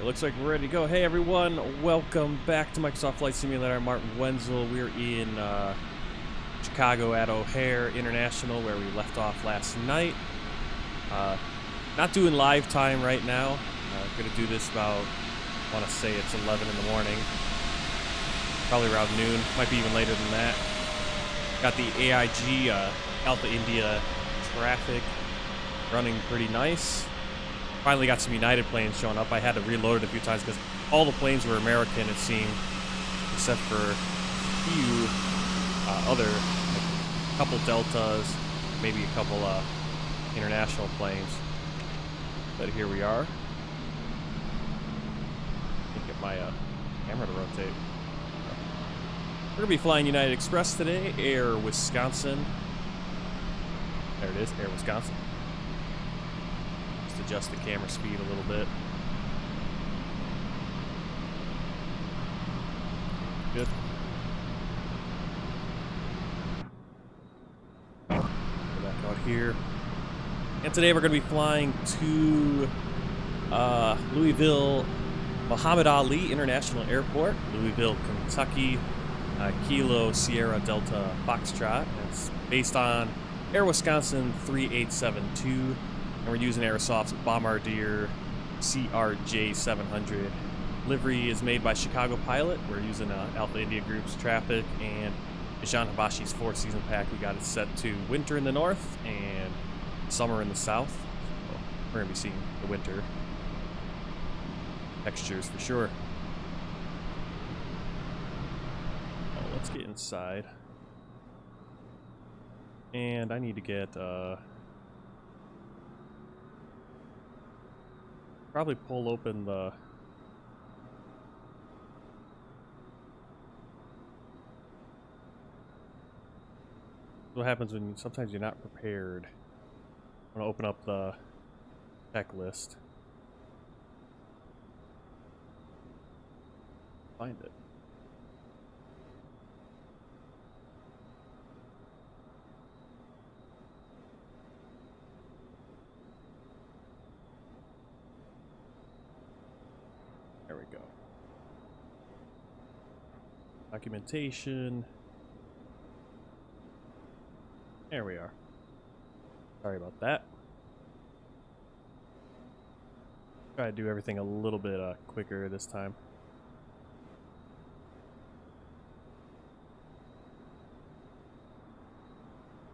It looks like we're ready to go. Hey everyone, welcome back to Microsoft Flight Simulator. I'm Martin Wenzel. We're in Chicago at O'Hare International, where we left off last night. Not doing live time right now. Gonna do this about, I want to say it's 11 in the morning. Probably around noon, might be even later than that. Got the AIG Alpha India traffic running pretty nice. Finally got some United planes showing up. I had to reload it a few times because all the planes were American, it seemed, except for a few other, like a couple Deltas, maybe a couple international planes. But here we are. Let me get my camera to rotate. We're going to be flying United Express today, Air Wisconsin. There it is, Air Wisconsin. Just adjust the camera speed a little bit. Good. Go back out here. And today we're going to be flying to Louisville, Muhammad Ali International Airport, Louisville, Kentucky. Kilo Sierra Delta Foxtrot. It's based on Air Wisconsin 3872, and we're using Aerosoft's Bombardier CRJ-700. Livery is made by Chicago Pilot. We're using Alpha India Group's traffic and Jean Habashi's 4-season pack. We got it set to winter in the north and summer in the south. So we're going to be seeing the winter textures for sure. Let's get inside. And I need to get, probably pull open the... What happens when sometimes you're not prepared. I'm going to open up the checklist. Find it. There we go. Documentation. There we are. Sorry about that. Try to do everything a little bit quicker this time.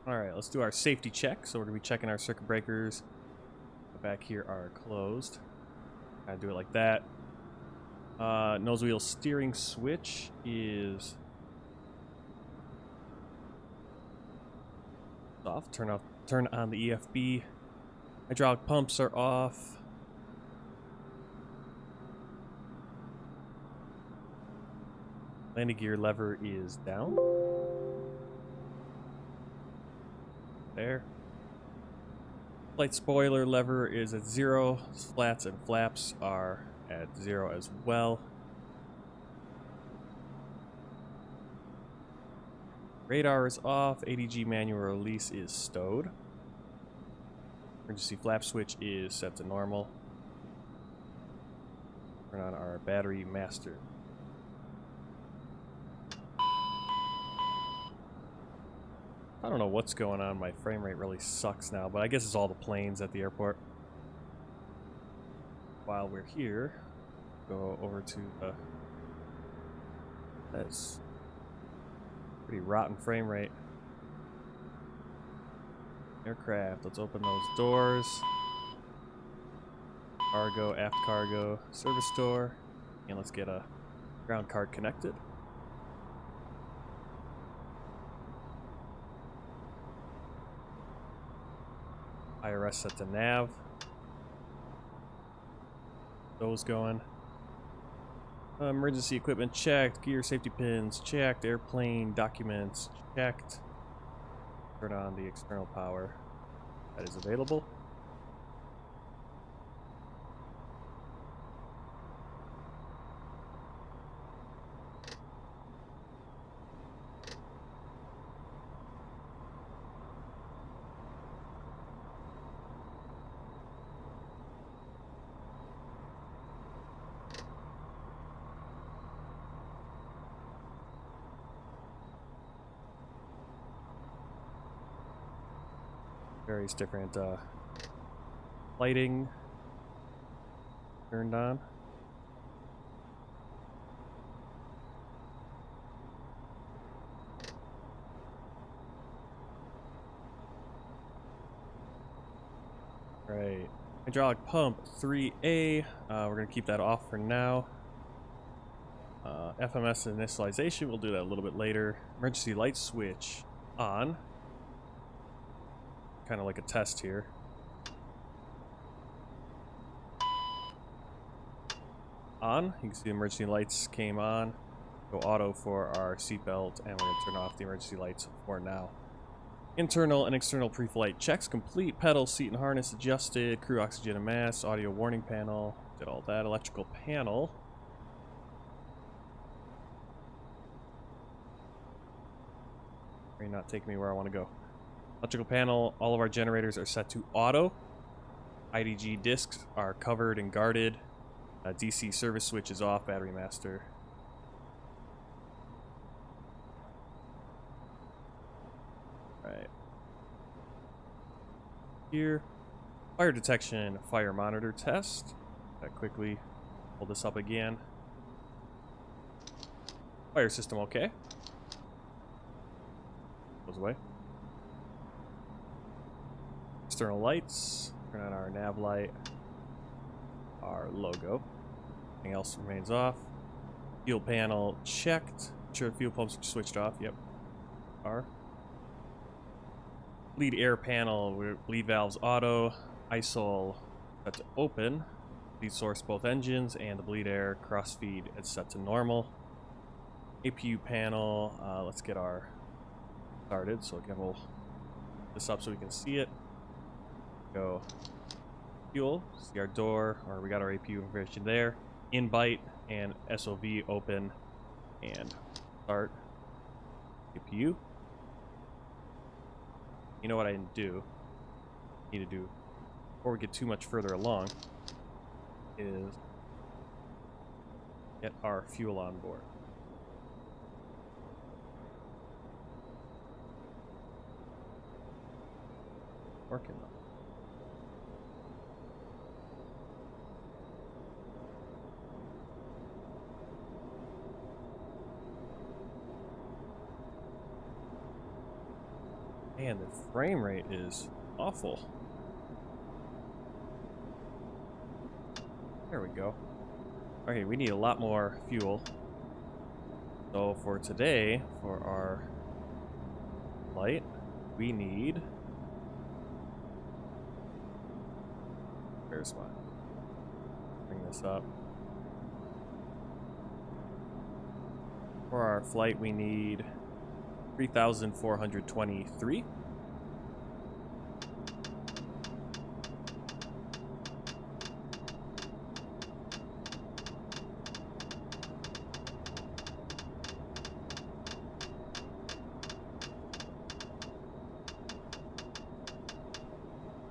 Alright, let's do our safety check. So we're going to be checking our circuit breakers. The back here are closed. Gotta do it like that. Nose wheel steering switch is off. Turn on the EFB. Hydraulic pumps are off. Landing gear lever is down. There. Flight spoiler lever is at 0. Flats and flaps are at 0 as well. Radar is off. ADG manual release is stowed. Emergency flap switch is set to normal. Turn on our battery master. I don't know what's going on. My frame rate really sucks now, but I guess it's all the planes at the airport. While we're here, go over to that's pretty rotten frame rate. Aircraft, let's open those doors. Cargo, aft cargo, service door, and let's get a ground card connected. IRS set to nav. Those going. Emergency equipment checked. Gear safety pins checked. Airplane documents checked. Turn on the external power that is available. various different lighting turned on. Right. Hydraulic pump 3A. We're going to keep that off for now. FMS initialization, we'll do that a little bit later. Emergency light switch on. Kind of like a test here. On. You can see the emergency lights came on. Go auto for our seatbelt, and we're going to turn off the emergency lights for now. Internal and external pre-flight checks complete. Pedal, seat, and harness adjusted. Crew oxygen and mask. Audio warning panel. Did all that. Electrical panel. May not take me where I want to go. Electrical panel. All of our generators are set to auto. IDG discs are covered and guarded. DC service switch is off. Battery master. Right. Here. Fire detection, fire monitor test. Quickly pull this up again. Fire system okay. Goes away. External lights. Turn on our nav light. Our logo. Everything else remains off. Fuel panel checked. Sure, fuel pumps are switched off. Yep. Are. Bleed air panel. Bleed valves auto. ISOL set to open. Bleed source both engines, and the bleed air crossfeed is set to normal. APU panel. Let's get our started. So again, we'll put this up so we can see it. Go fuel. See our door, or we got our APU information there. Invite and SOV open, and start APU. You know what I need to do before we get too much further along is get our fuel on board. Working though. Man, the frame rate is awful. There we go. Okay, we need a lot more fuel. So for today, for our flight, we need... Where's my... Bring this up. For our flight, we need 3,423.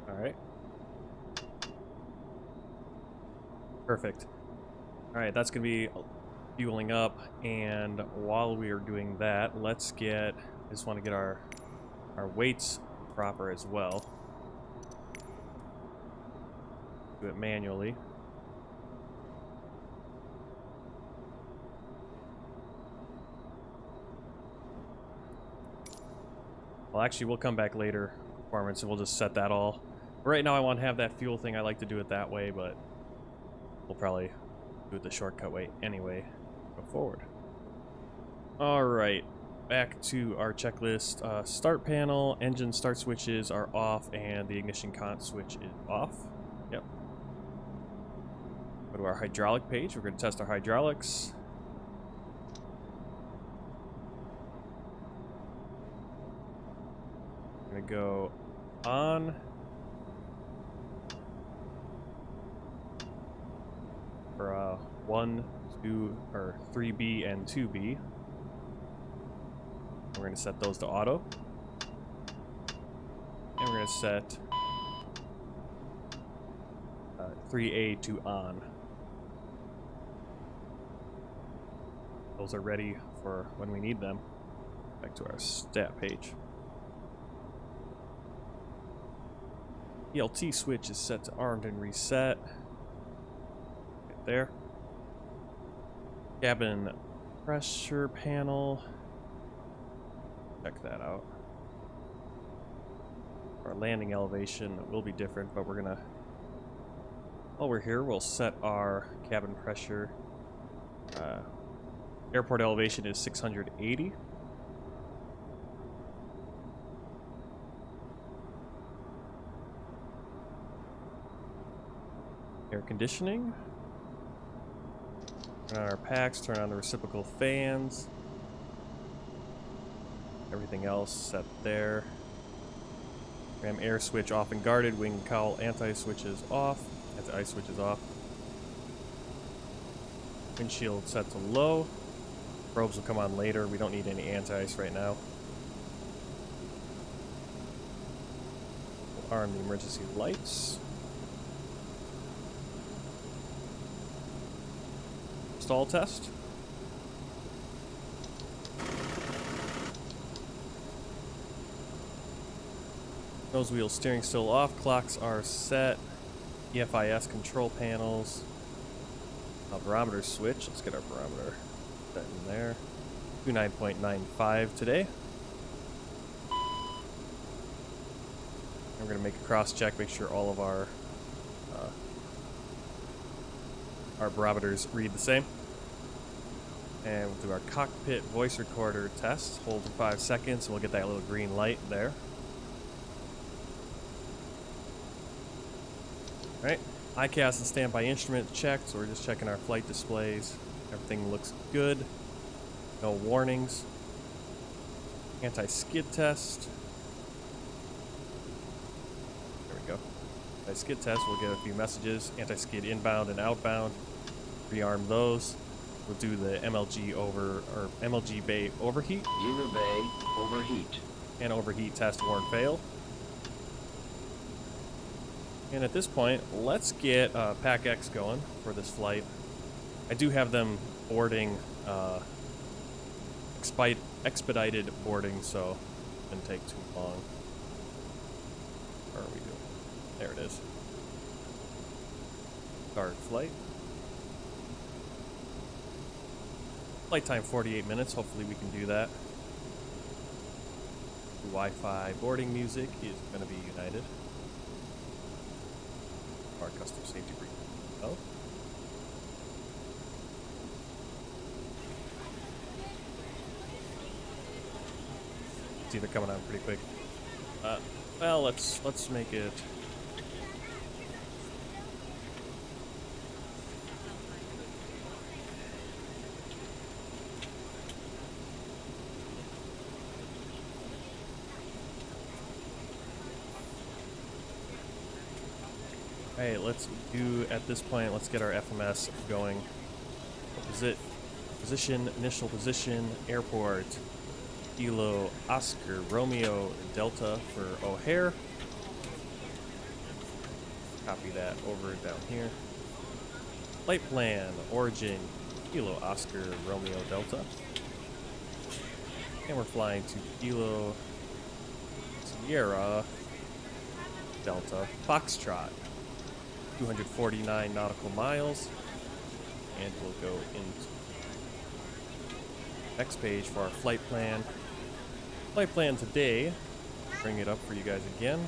All right. Perfect. All right, that's gonna be fueling up, and while we are doing that, let's get, I just want to get our weights proper as well. Do it manually. Well, actually, we'll come back later, performance, and we'll just set that all. Right now, I want to have that fuel thing. I like to do it that way, but we'll probably do it the shortcut way anyway. Go forward. All right, back to our checklist. Start panel, engine start switches are off, and the ignition cont switch is off. Yep. Go to our hydraulic page. We're going to test our hydraulics. We're going to go on. For 1, 2, or 3B and 2B. We're going to set those to auto. And we're going to set 3A to on. Those are ready for when we need them. Back to our stat page. ELT switch is set to armed and reset. Right there. Cabin pressure panel. Check that out. Our landing elevation will be different, but we're gonna, while we're here, we'll set our cabin pressure. Airport elevation is 680. Air conditioning. Turn on our packs, turn on the reciprocal fans. Everything else set there. Ram air switch off and guarded. Wing cowl anti-switch is off. Anti-ice switch is off. Windshield set to low. Probes will come on later. We don't need any anti-ice right now. We'll arm the emergency lights. Stall test. Nose wheel steering still off. Clocks are set. EFIS control panels. Barometer switch. Let's get our barometer set in there. 29.95 today. We're going to make a cross check, make sure all of our barometers read the same. And we'll do our cockpit voice recorder test. Hold for 5 seconds and we'll get that little green light there. Alright, ICAS and standby instrument checked, so we're just checking our flight displays. Everything looks good. No warnings. Anti-skid test. There we go. Anti-skid test, we'll get a few messages. Anti-skid inbound and outbound. Rearm those. We'll do the MLG bay overheat. User bay overheat. And overheat test warn fail. And at this point, let's get Pack X going for this flight. I do have them boarding, expedited boarding, so it didn't take too long. Where are we doing? There it is. Start flight. Flight time 48 minutes. Hopefully we can do that. The Wi-Fi boarding music is going to be United. Our custom safety brief. Oh. See, they're coming on pretty quick. Well, let's make it. Hey, let's do, at this point, let's get our FMS going. Position, initial position, airport, Kilo, Oscar, Romeo, Delta for O'Hare. Copy that over down here. Flight plan, origin, Kilo, Oscar, Romeo, Delta. And we're flying to Kilo, Sierra, Delta, Foxtrot. 249 nautical miles, and we'll go into next page for our flight plan. Flight plan today, bring it up for you guys again,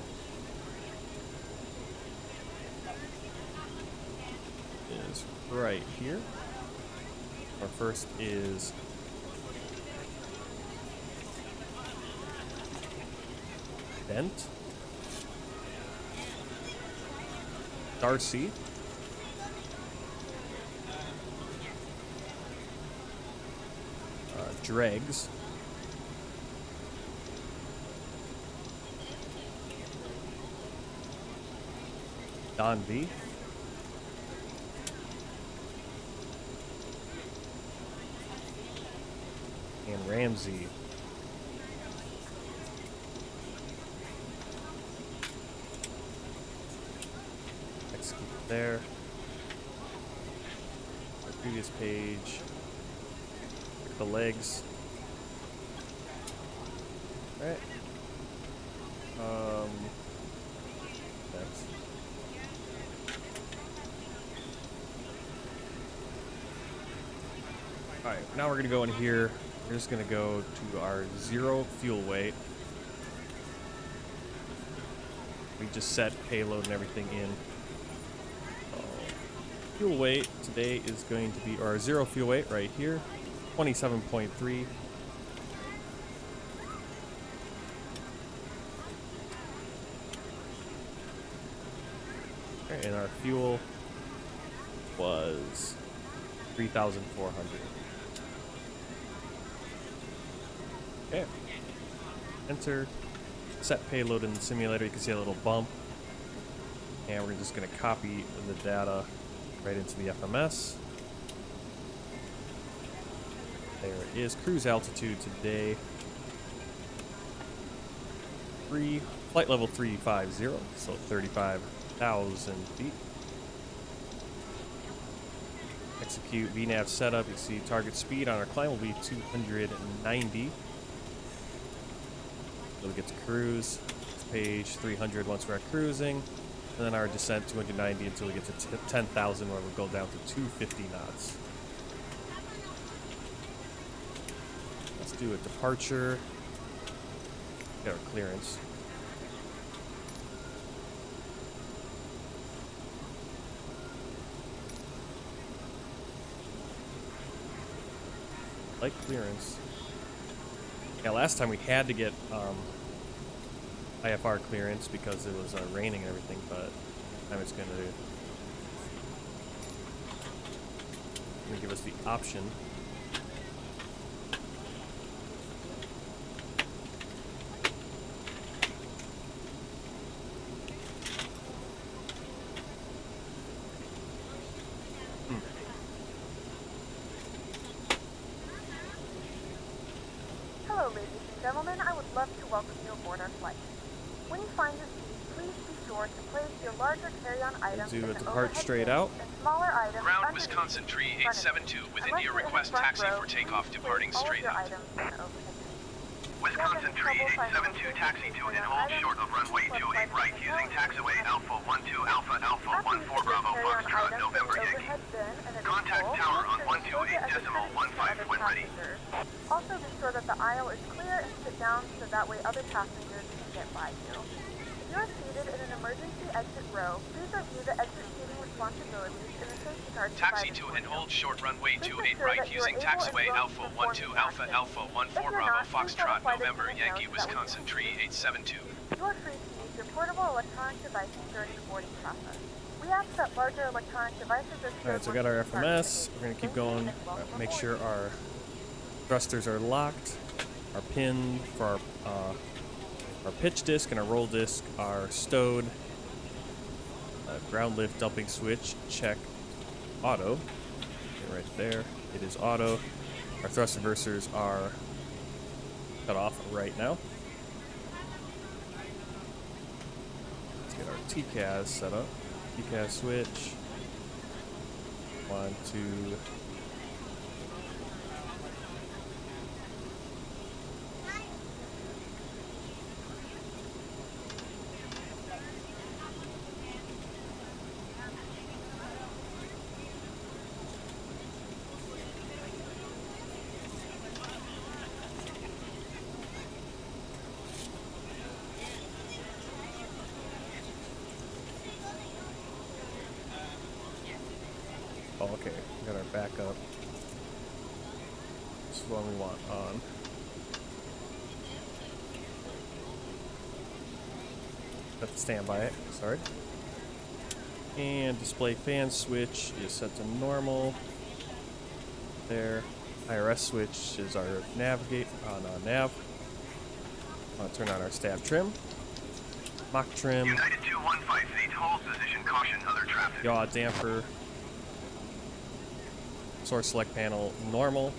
is right here. Our first is Bent, Darcy, Dregs, Donby, and Ramsey. There. The previous page. The legs. Alright. Next. Alright, now we're gonna go in here. We're just gonna go to our 0 fuel weight. We just set payload and everything in. Fuel weight today is going to be, or our 0 fuel weight right here, 27.3. And our fuel was 3,400. Okay. Enter. Set payload in the simulator. You can see a little bump. And we're just going to copy the data right into the FMS. There it is. Cruise altitude today. Flight level 350, so 35,000 feet. Execute VNAV setup. You see target speed on our climb will be 290. So we get to cruise. Page 300 once we're at cruising. And then our descent 290 until we get to 10,000 where we'll go down to 250 knots. Let's do a departure. Get our clearance. Like clearance. Yeah, last time we had to get IFR clearance because it was raining and everything, but now it's going to give us the option. Hello, ladies and gentlemen. I would love to welcome you aboard our flight. When you find your seat, please be sure to place your larger carry-on items Do in a the depart overhead straight bins out. and smaller items Ground underneath Wisconsin in Tree front of you. 872 with Unless India you're in the request front taxi row, for takeoff please departing place all of straight your out. items in the overhead bins. Wisconsin Tree 872 taxi to and hold short of runway 28 right using taxiway Alpha 12 Alpha Alpha 14 Bravo Foxtrot November Yankee. Contact tower on 128.15 when ready. Also be sure that the aisle is clear and sit down so that way other passengers can get by you. If you are seated in an emergency exit row, please review the exit seating responsibilities in the safety card Taxi provided to for and you. hold short runway Please 28 ensure right that you are using able taxiway and willing Alpha to perform 12 these Alpha actions. Alpha If 14 you're Bravo not, please let a Foxtrot flight November attendant Yankee know so that we Wisconsin can Tree 872. You are free to use your portable electronic devices during the boarding process. We ask that larger electronic devices are stored. Alright, so we got our FMS. We're going to keep going. Make sure our thrusters are locked. Our pin for our pitch disc and our roll disc are stowed. Ground lift dumping switch, check auto. Okay, right there. It is auto. Our thrust reversers are cut off right now. Let's get our TCAS set up. TCAS switch. 1, 2. Oh, okay. We got our backup. This is one we want on. Set the standby. Sorry. And display fan switch is set to normal. There. IRS switch is our navigate on nav. Turn on our stab trim. Mach trim. United 2158, hold position, caution, other traffic. Yaw damper. Source select panel normal.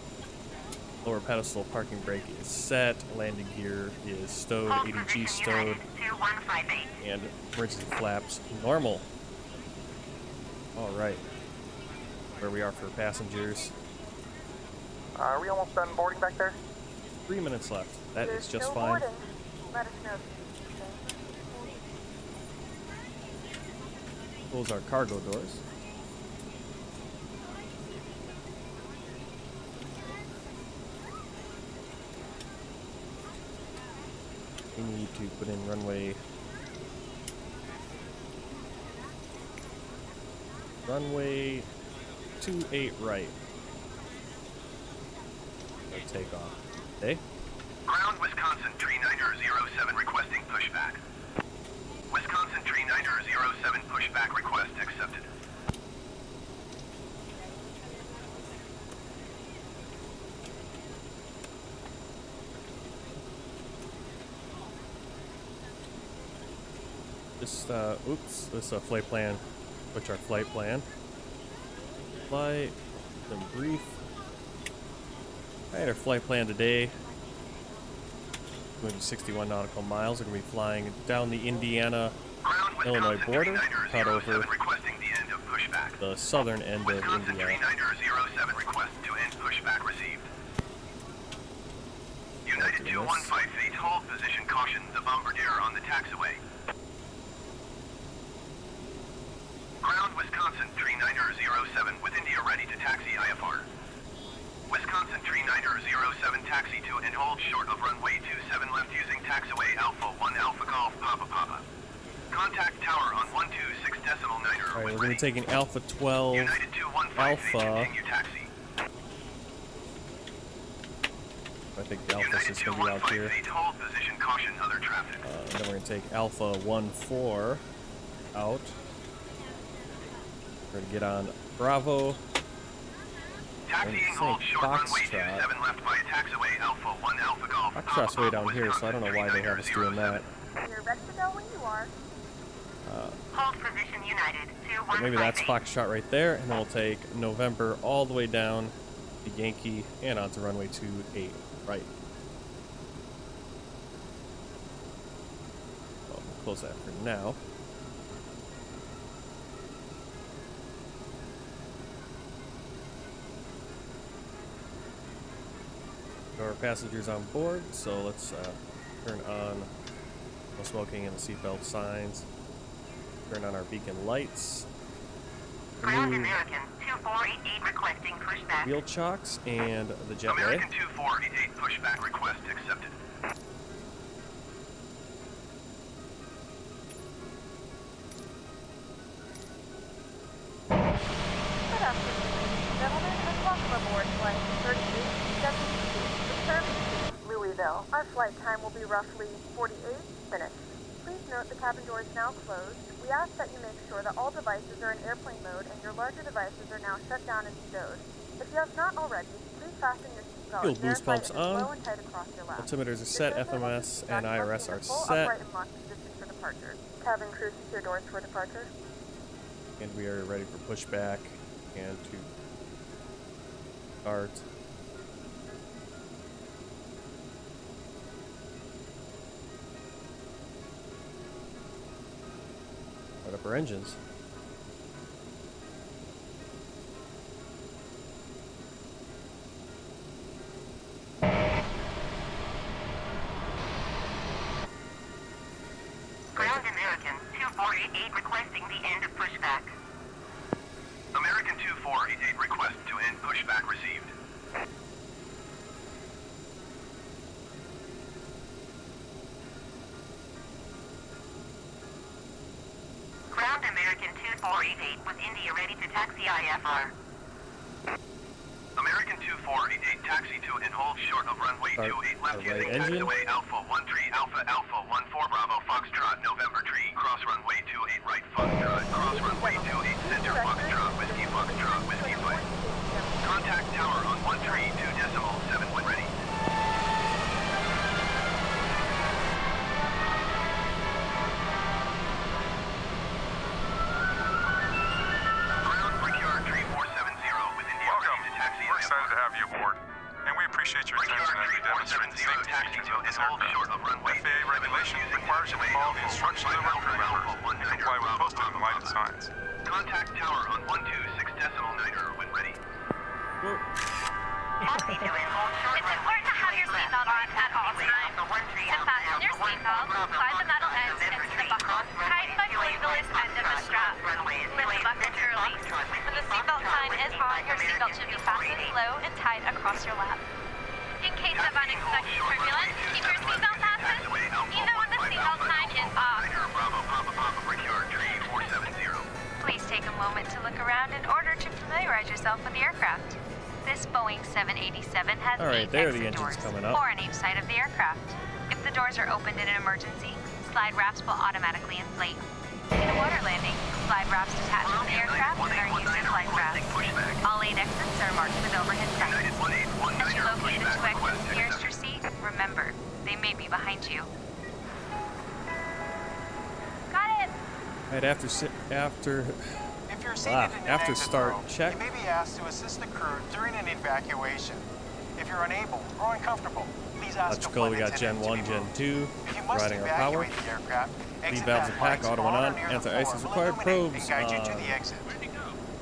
Lower pedestal parking brake is set. Landing gear is stowed. ADG stowed. And emergency flaps normal. Alright. Where we are for passengers. Are we almost done boarding back there? 3 minutes left. That There's is just no fine. boarding. Let us know if you need anything. Close our cargo doors. need to put in runway 28 right. Or take off. Okay. Ground Wisconsin Tree 907 requesting pushback. Wisconsin Tree 907 pushback request accepted. Just, oops, this is a flight plan. Which our flight plan. Flight, then brief. Alright, our flight plan today. Going to 61 nautical miles. We're going to be flying down the Indiana-Illinois border, cut over requesting the end of pushback. the southern end of Wisconsin Indiana. Tree 907 request to end pushback received. United 2158 hold position caution the Bombardier on the taxiway. Ground Wisconsin Tree 907 with India ready to taxi IFR. Wisconsin Tree 907 taxi to and hold short of runway 27 left using taxiway Alpha 1 Alpha Golf Papa Papa. Contact tower on 126.9. Alright, we're going to be taking Alpha 12 United 2158 Alpha. continue taxi. I think the Alpha's United just going to be out here. 2158 hold position caution other traffic. Then we're going to take Alpha 14 out. We're going to get on Bravo. Taxiing Saying hold short runway Foxtrot. 27 left by taxiway Alpha 1 Alpha Golf. Foxtrot's way down here, so I don't know why they have us doing that. You're ready to go when you are. Hold position United But maybe that's Foxtrot right there, and then we'll take November all the way down to Yankee and onto runway 28 right. Well, we'll close that for now. Our passengers on board, so let's turn on no smoking and the seatbelt signs. Turn on our beacon lights. Ground Remove American 2488 requesting pushback. wheel chocks and the jetway. American 2488 pushback request accepted. Good afternoon, ladies and gentlemen, and welcome aboard flight 3872, returning to Louisville. Our flight time will be roughly 48 minutes. Please note the cabin door is now closed. We ask that you make sure that all devices are in airplane mode and your larger devices are now shut down and stowed. If you have not already, please fasten your seatbelt. Fuel boost Verify pumps it is low on. and tight across your lap. Altimeters are set. This vehicle will FMS keep and back IRS parking are in full set. upright and locked position for departure. Cabin crew, secure doors for departure. And we are ready for pushback and to start. Start up our engines. Ground American 2488 requesting the end of pushback. American 2488 request to end pushback received. Ground American 2488 with India ready to taxi IFR. American 2488 taxi to and hold short of runway Start 28 left our using right engine. taxiway Alpha 13 Alpha Alpha 14 Bravo Foxtrot November tree cross runway 28 right Foxtrot cross runway 28 center Foxtrot Whiskey 5. Contact tower on 132.7 when ready. Ground Brickyard tree 470 with India ready to taxi We're excited IFR. to have you aboard, and we appreciate your attention as we demonstrate the safety features of this aircraft. FAA regulation requires you to follow the instructions of our crew members and comply with posted and lighted signs. Contact tower on 126.9 when ready. Whoa. Taxi to and hold short It's important to have your seatbelt on at all times. To fasten your seatbelt, slide the metal ends into the buckle. Tighten by pulling the loose end of the strap. Lift the buckle to release. When the seatbelt sign is on, your seatbelt should be fastened low and tight across your lap. In case of unexpected turbulence, keep your seatbelt fastened You know when the seatbelt sign is off. Please take a moment to look around in order to familiarize yourself with the aircraft. This Boeing 787 has Alright, 8 there are the exit engines doors, coming up. 4 on each side of the aircraft. If the doors are opened in an emergency, slide wraps will automatically inflate. In a water landing, slide wraps detach from the aircraft and are used as life rafts. All 8 exits are marked with overhead signs. As you locate the 2 exits nearest your seat, remember, they may be behind you. Got it! Right after If you're seated in an after exit start row, check. you may be asked to assist the crew during an evacuation. If you're unable or uncomfortable, please ask a Electrical, flight we got Gen attendant 1, to be Gen moved. 2, If you must riding our power. evacuate the aircraft, Lead exit valves and back pack, lights auto went on on. or near the Anti-ice is floor required. will illuminate Probes and guide you to on. the exit.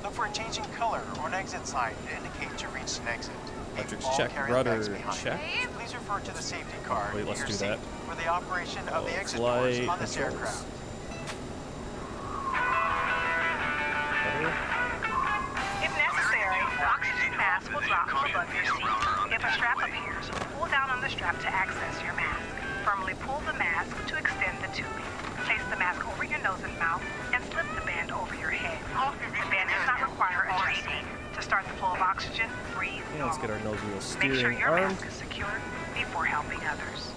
Look for a changing color or an exit sign to indicate you reached an exit. Electrics All check, carry rudder bags behind. check. Please refer to the safety card Wait, in let's your do seat that. for the operation of the exit Flight doors on this controls. aircraft. Rudder. If necessary, the oxygen mask will drop from above your seat. If a strap appears, pull down on the strap to access your mask. Firmly pull the mask to extend the tubing. Place the mask over your nose and mouth and slip the band over your head. The band does not require adjustment. To start the flow of oxygen, breathe Yeah, let's get our nose wheel Make sure steering your armed. mask is secured before helping others.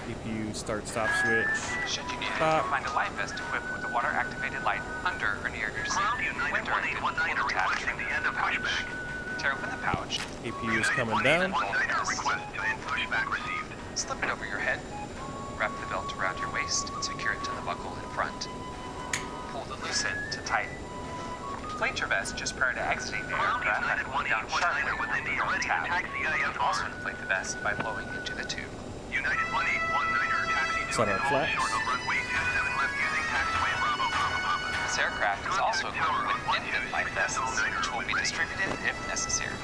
CPU start stop switch. Should you need it, Stop. you'll find a life vest equipped with a water-activated light under or near your seat. When directed, pull the tab from the end of pouch. Tear open the pouch, CPU is coming down. slip it over your head, wrap the belt around your waist, and secure it to the buckle in front. Pull the loose end to tighten. Inflate your vest just prior to exiting the aircraft by pulling down sharply on the yellow tab. You can also inflate the vest by blowing into the tube. United 1819er, taxi to Set our flaps. short of runway 27 left using taxiway Bravo Papa Papa. This aircraft is also equipped with infant life vests, which will be distributed if necessary.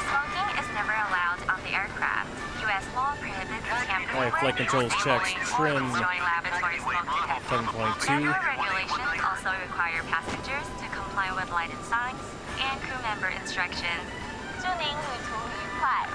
Smoking is never allowed on the aircraft. U.S. law prohibits camping. Alright, flight controls checks. Trim Join laboratory smoke detector. 7.2. Federal regulations also require passengers to comply with lighted signs and crew member instructions. 祝您旅途愉快。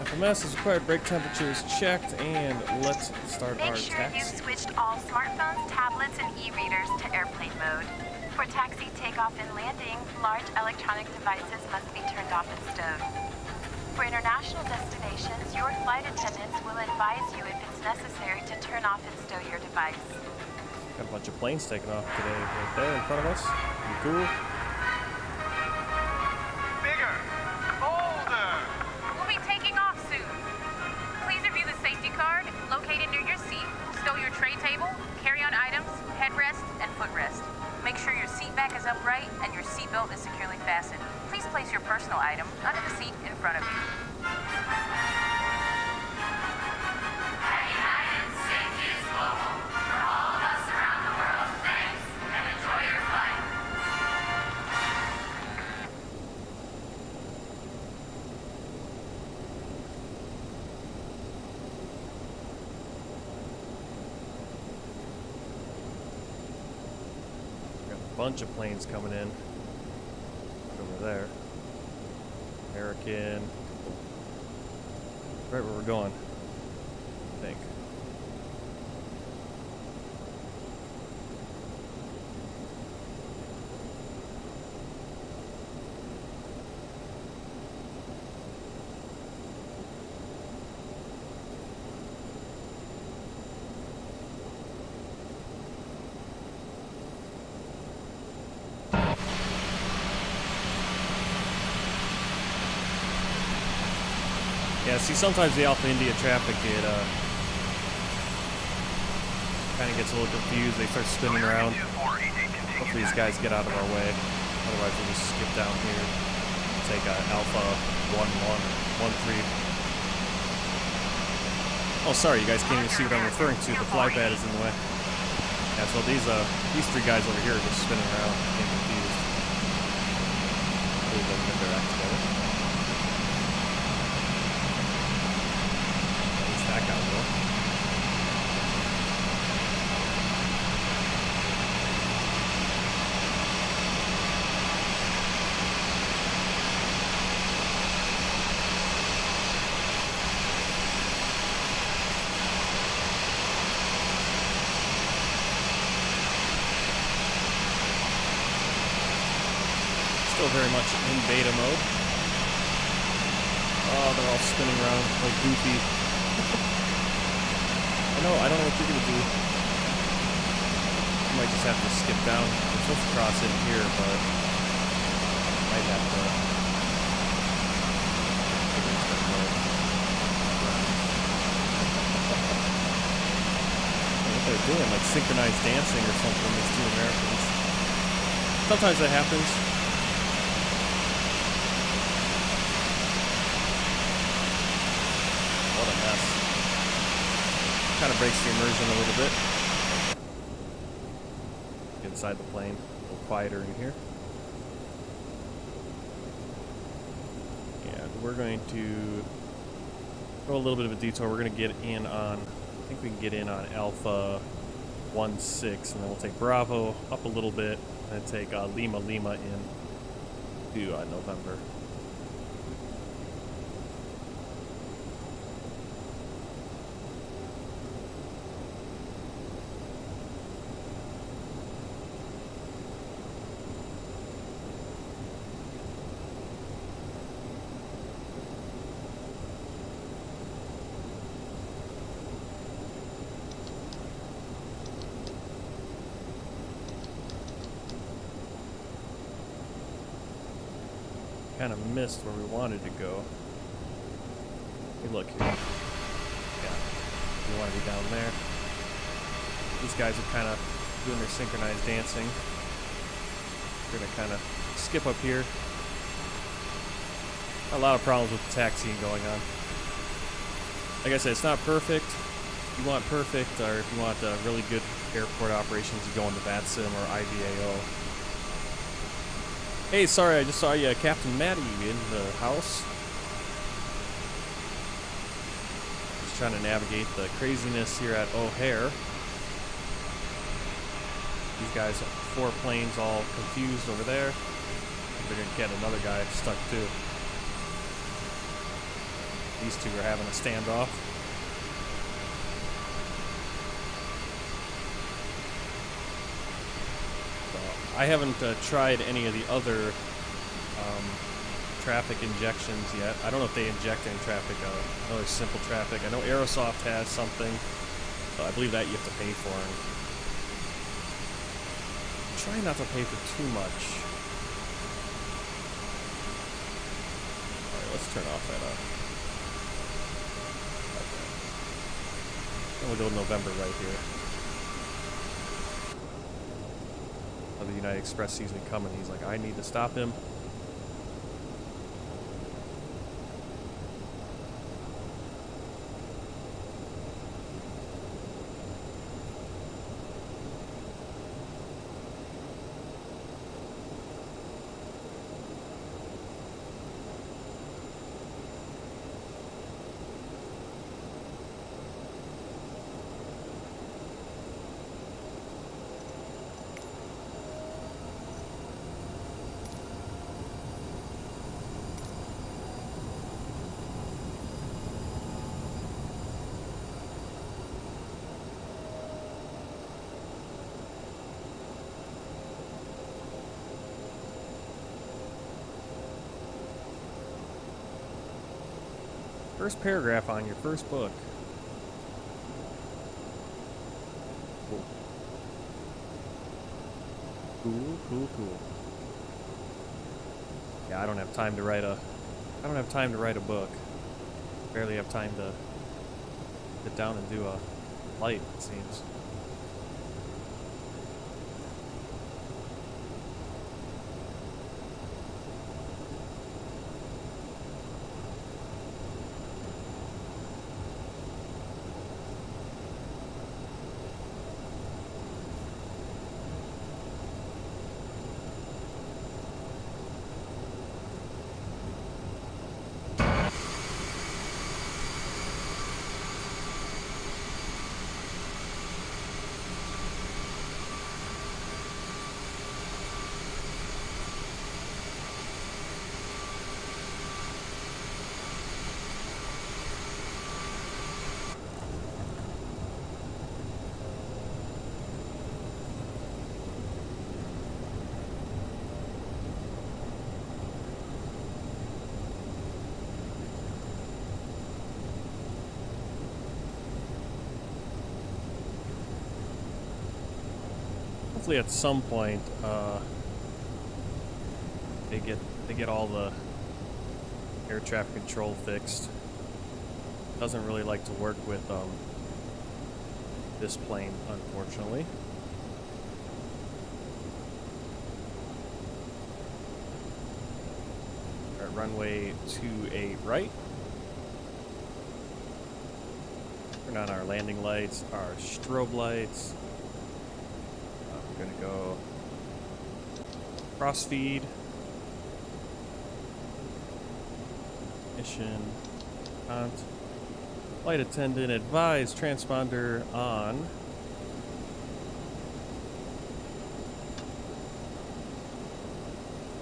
FMS is required. Brake temperature is checked, and let's start our Make sure taxi. you've switched all smartphones, tablets, and e-readers to airplane mode. For taxi takeoff and landing, large electronic devices must be turned off and stowed. For international destinations, your flight attendants will advise you if it's necessary to turn off and stow your device. Got a bunch of planes taking off today right there in front of us. Pretty cool. Bigger! Bolder! We'll be taking off soon. Please review the safety card located near your seat. Stow your tray table, carry-on items, headrest, and footrest. Make sure your seat back is upright and your seatbelt is securely fastened. Please place your personal item under the seat in front of you. Safety is global. For all of us around the world, thanks, and enjoy your flight. Got a bunch of planes coming in. Over there. American. Right where we're going, I think. Yeah, see, sometimes the Alpha India traffic, it kind of gets a little confused. They start spinning around. Hopefully these guys get out of our way. Otherwise, we'll just skip down here. Take Alpha 11 or 13. Oh, sorry, you guys can't even see what I'm referring to. The fly pad is in the way. Yeah, so these 3 guys over here are just spinning around, getting confused. Hopefully they'll get their act together. That guy will. Still very much in beta mode. Oh, they're all spinning around like goofy. I don't know what you're gonna do. You might just have to skip down. We're supposed to cross in here, but might have to. What they're doing, like synchronized dancing or something, these two Americans. Sometimes that happens. What a mess. Kind of breaks the immersion a little bit. Inside the plane, a little quieter in here. And we're going to go a little bit of a detour. We're going to get in on, I think we can get in on Alpha 16, and then we'll take Bravo up a little bit, and then take Lima in to November. Kind of missed where we wanted to go. Hey, look here. Yeah, we want to be down there. These guys are kind of doing their synchronized dancing. We're gonna kind of skip up here. A lot of problems with the taxiing going on. Like I said, it's not perfect. If you want perfect, or if you want really good airport operations, you go into VATSIM or IVAO. Hey, sorry, I just saw you, Captain Matty, in the house. Just trying to navigate the craziness here at O'Hare. These guys, 4 planes all confused over there. They're gonna get another guy stuck too. These two are having a standoff. I haven't tried any of the other traffic injections yet. I don't know if they inject any traffic. I know there's simple traffic. I know Aerosoft has something. I believe that you have to pay for. And try not to pay for too much. Alright, let's turn off that up. Okay. Then we'll go to November right here. The United Express sees me coming. He's like, I need to stop him. First paragraph on your first book. Cool. Cool. Yeah, I don't have time to write a book. Barely have time to sit down and do a flight, it seems. hopefully at some point they get all the air traffic control fixed. Doesn't really like to work with this plane, unfortunately. All right, runway 28 right. Turn on our landing lights, our strobe lights. We're gonna go cross feed. Mission. Flight attendant advised transponder on.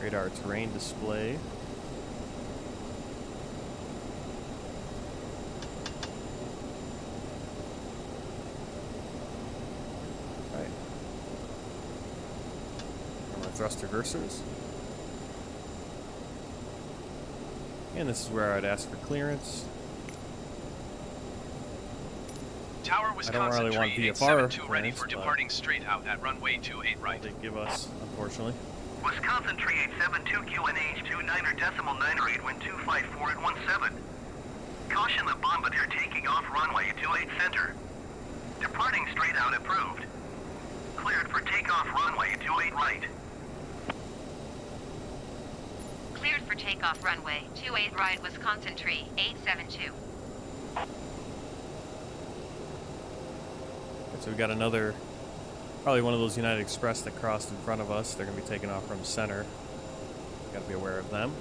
Radar terrain display. Alright. And our thrust reversers. And this is where I'd ask for clearance. Tower Wisconsin really want Tree VFR 872 ready for clearance, departing straight out at runway 28 right. They give us, unfortunately. Wisconsin Tree 872 QNH 29.998 wind 254 at 17. Caution the Bombardier taking off runway 28 center. Departing straight out approved. Cleared for takeoff runway 28 right. Cleared for takeoff runway 28 right, Wisconsin Tree 872. So we got another, probably one of those United Express that crossed in front of us. They're going to be taking off from center. Got to be aware of them.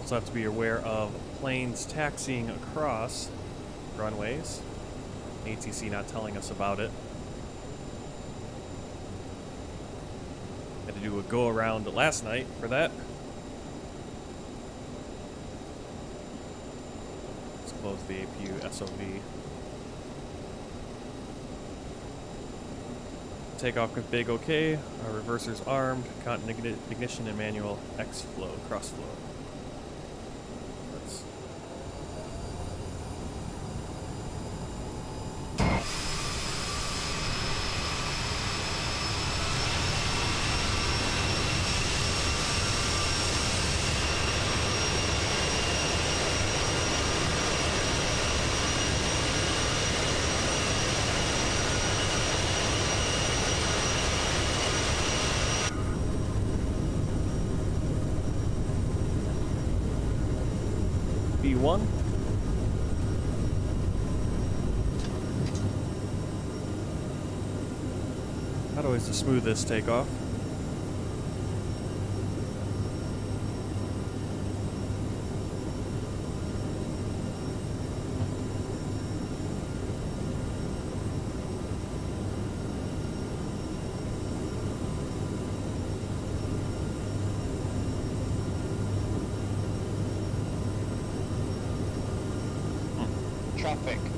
Also have to be aware of planes taxiing across runways. ATC not telling us about it. Had to do a go around last night for that. Let's close the APU SOV. Takeoff config okay. Our reversers armed. Continent ignition and manual X flow, cross flow. B1. Not always the smoothest takeoff.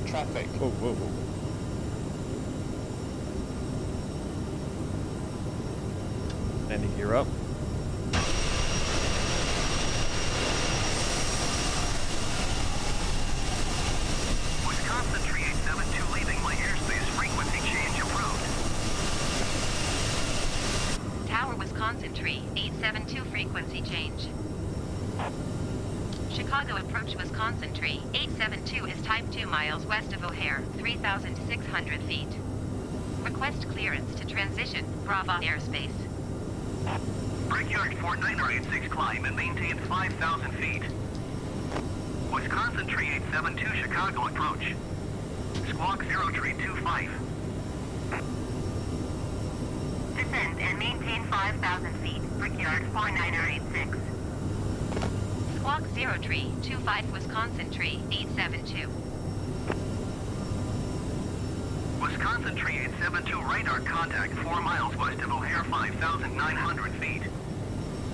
Traffic. Whoa, whoa, whoa. Landing gear up. Wisconsin Tree 872 leaving my airspace, frequency change approved. Tower Wisconsin Tree 872, frequency change. Chicago approach Wisconsin Tree 872 is type 2 miles west of O'Hare, 3,600 feet. Request clearance to transition Bravo airspace. Brickyard Fort 9086 climb and maintain 5,000 feet. Wisconsin Tree 872 Chicago approach. Squawk 0 Tree 25. Descend and maintain 5,000 feet. Brickyard 4986. Squawk 0 Tree 25, Wisconsin Tree 872. Wisconsin Tree 872 radar contact 4 miles west of O'Hare, 5,900 feet.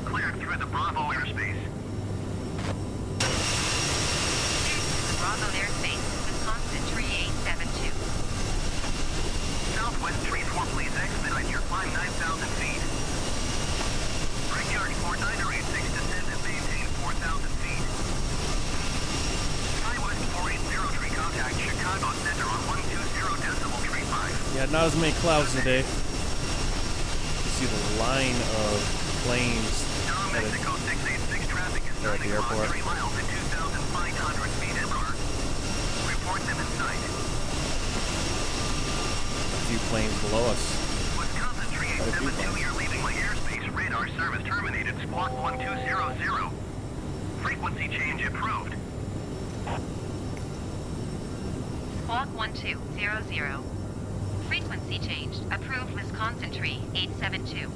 Cleared through the Bravo airspace. Bravo airspace, Wisconsin tree 872. Southwest tree 4, please expedite your climb 9,000 feet. Brickyard 4986, descend and maintain 4,000 feet. Skywest 480 tree, contact Chicago Center on 120.35. Yeah, not as many clouds today. You see the line of planes headed Mexico 686 traffic is there at the airport. 3 miles at 2,500 feet inbound. Report them in sight. A few planes below us. Wisconsin tree Quite a few 872, planes. you're leaving my airspace. Radar service terminated. Squawk 1200. Frequency change approved. Squawk 1200. Frequency changed. Approved Wisconsin tree 872.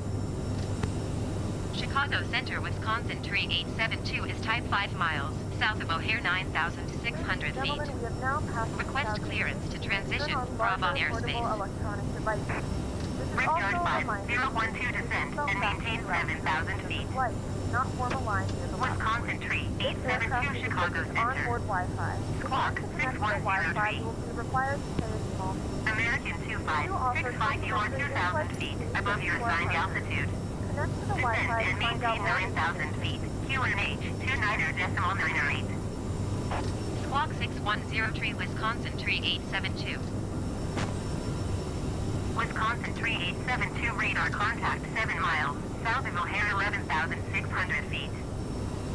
Chicago Center, Wisconsin tree 872 is type 5 miles, south of O'Hare 9,600 feet. Gentlemen, we have now passed Request 2,000 clearance to feet. transition Turn on Bravo larger portable airspace. electronic devices. This is Brickyard also a 5, reminder 012 to descend seatbelt and maintain fasten 7,000 feet. Flight does not form a line near the left. Wisconsin tree This aircraft 872 is Chicago equipped with Center. onboard Wi-Fi. Squawk To connect to the Wi-Fi, 6103. you will be required to pay a small fee. American 2565, you are 2,000 feet above your assigned altitude. Connect to the Descend Wi-Fi and to find out maintain where 9,000 feet. QNH 29.908. Squawk 610 tree Wisconsin tree 872. Wisconsin tree 872 radar contact 7 miles south of O'Hare 11,600 feet.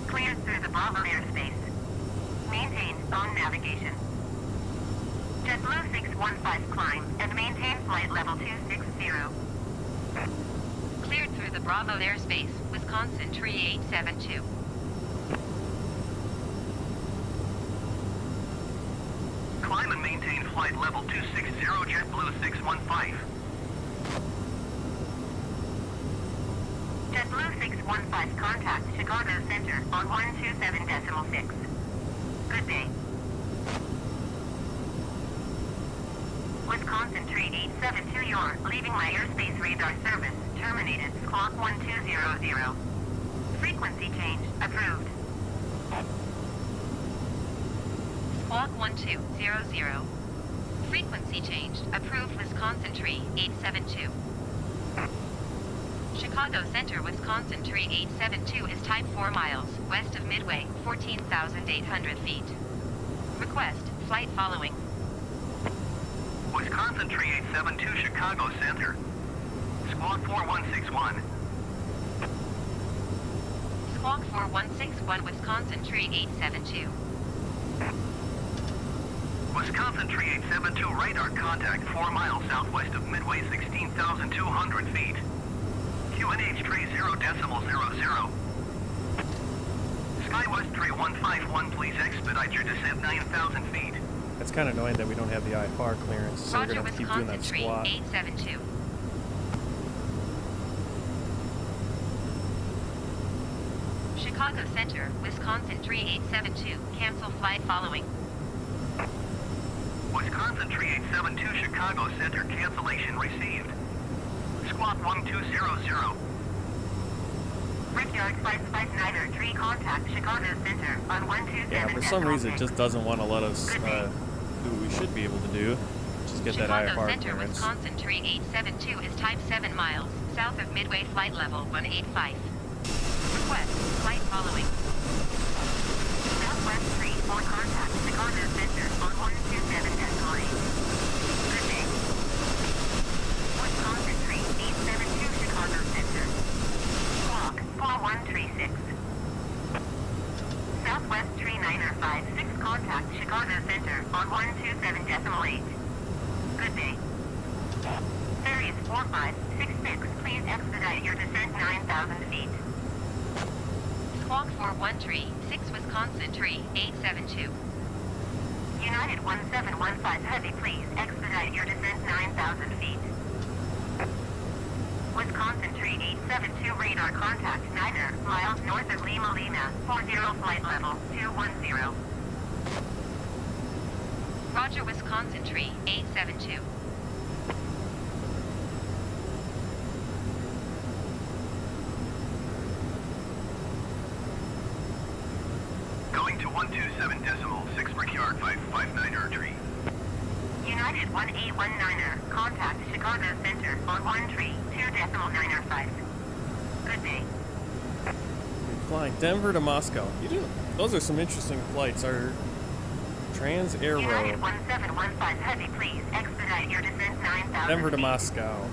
Cleared through the Bravo airspace. Maintain on navigation. JetBlue 615 climb and maintain flight level 260. Cleared through the Bravo airspace, Wisconsin tree 872. Climb and maintain flight level 260, JetBlue 615. JetBlue 615 contact Chicago Center on 127.6. Good day. Wisconsin tree 872, you're leaving my airspace radar service. Terminated. Squawk 1200. Frequency change approved. Squawk 1200. Frequency changed. Approved Wisconsin tree 872. Chicago Center, Wisconsin tree 872 is type 4 miles west of Midway, 14,800 feet. Request flight following. Wisconsin tree 872, Chicago Center. Squawk 4161. Squawk 4161, Wisconsin tree 872. Wisconsin tree 872, radar contact 4 miles southwest of Midway, 16,200 feet. QNH tree 0.00. Skywest tree 151, please expedite your descent 9,000 feet. It's kind of annoying that we don't have the IFR clearance, so we're Roger, going to keep doing Wisconsin that tree squat. 872. Chicago Center, Wisconsin tree 872. Cancel flight following. Wisconsin tree 872, Chicago Center, cancellation received. Squawk 1200. Brickyard 559er tree contact Chicago Center on 127. Yeah, for some reason it just doesn't want to let us do what we should be able to do, which is get that Chicago IFR Center, clearance. Wisconsin tree 872 is type 7 miles south of Midway, flight level 185. Request flight following. Southwest 34 contact Chicago Center on 127.8. Good day. Wisconsin tree 872 Chicago Center. Squawk 4136. Southwest tree 956 contact Chicago Center on 127.8. Good day. Sirius 4566, please expedite your descent 9,000 feet. Squawk 4136, Wisconsin tree 872. United 1715 Heavy, please expedite your descent 9,000 feet. Wisconsin tree 872 radar contact Snyder, miles north of Lima Lima, 40 flight level 210. Roger, Wisconsin tree 872. Going to 127.6, Brickyard 1559er tree. United 1819er, contact Chicago Center on 132.905. Good day. Flying Denver to Moscow. Those are some interesting flights. Our Trans-Aero. United 1715 Heavy, please expedite your descent 9,000 Denver to feet. Moscow.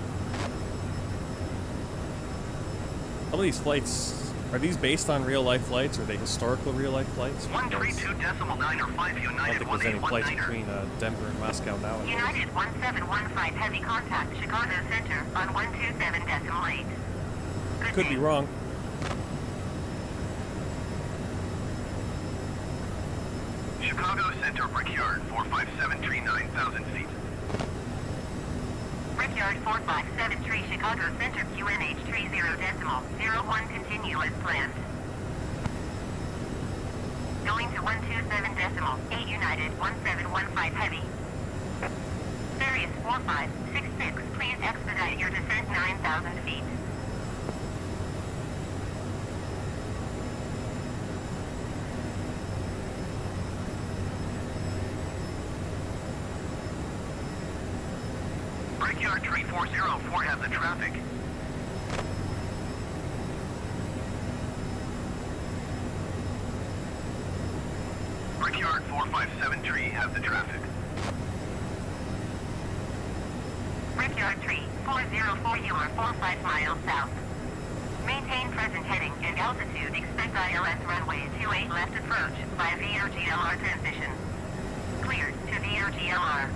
Some of these flights, are these based on real-life flights? Or are they historical real-life flights? 132.905 I don't United think there's any flights 1819er. between Denver and Moscow nowadays. United 1715 Heavy, contact Chicago Center on 127.8. Good Could day. be wrong. Chicago Center Brickyard 457 9,000 feet. Brickyard 4573 Chicago Center QNH 30.01 continue as planned. Going to 127.8 United 1715 Heavy. Sirius 4566, please expedite your descent 9,000 feet. Brickyard 3404 has the traffic. Brickyard 4573 has the traffic. Brickyard 3404, you are 45 miles south. Maintain present heading and altitude. Expect ILS runway 28 left approach by VOGLR transition. Cleared to VOGLR.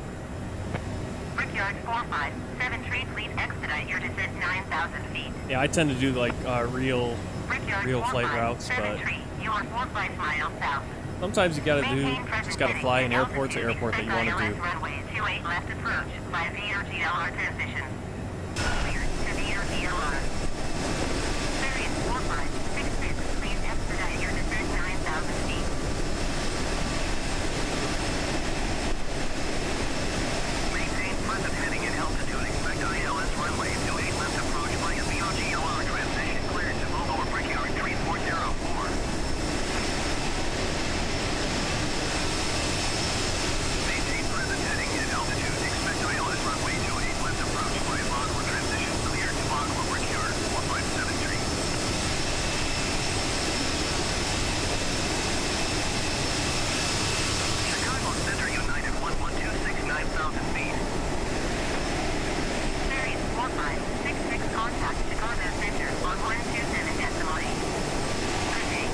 Brickyard 4573, please expedite your descent 9,000 feet. Yeah, I tend to do like real Brickyard flight routes, but 4573, you are 45 miles south. sometimes you gotta Maintain present just gotta heading fly in and airport to altitude. airport that you want to Expect do. ILS runway 28 left approach by VOGLR transition. Cleared to VOGLR. Sirius 4566, please expedite your descent 9,000 feet. Maintain present heading and altitude. Expect ILS runway 28 left approach via VOGLR transition. Cleared to move over Brickyard 3404. Maintain present heading and altitude. Expect ILS runway 28 left approach via Bagua transition. Cleared to Bagua Brickyard 4573. Chicago Center United 1126 9,000 feet. Sirius 4566, contact Chicago Center on 127.8. Good day.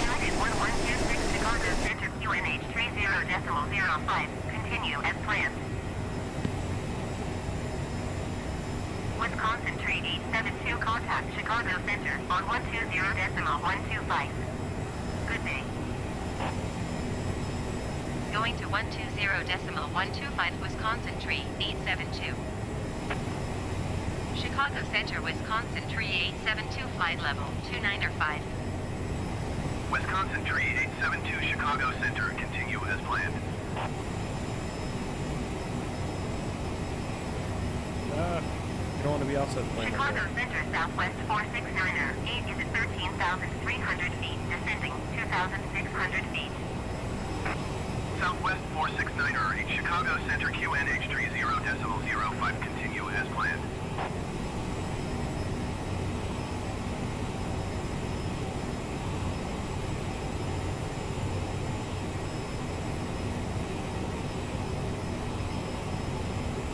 United 1126 Chicago Center QNH 30.05. Continue as planned. Wisconsin Tree 872, contact Chicago Center on 120.125. Good day. Going to 120.125 Wisconsin Tree 872. Chicago Center, Wisconsin Tree 872, flight level 295. Wisconsin Tree 872 Chicago Center. Continue as planned. You don't want to be outside the plane like Chicago that. Center, Southwest 469er, 8 is at 13,300 feet, descending 2,600 feet. Southwest 469er 8 Chicago Center QNH 30.05. Continue as planned.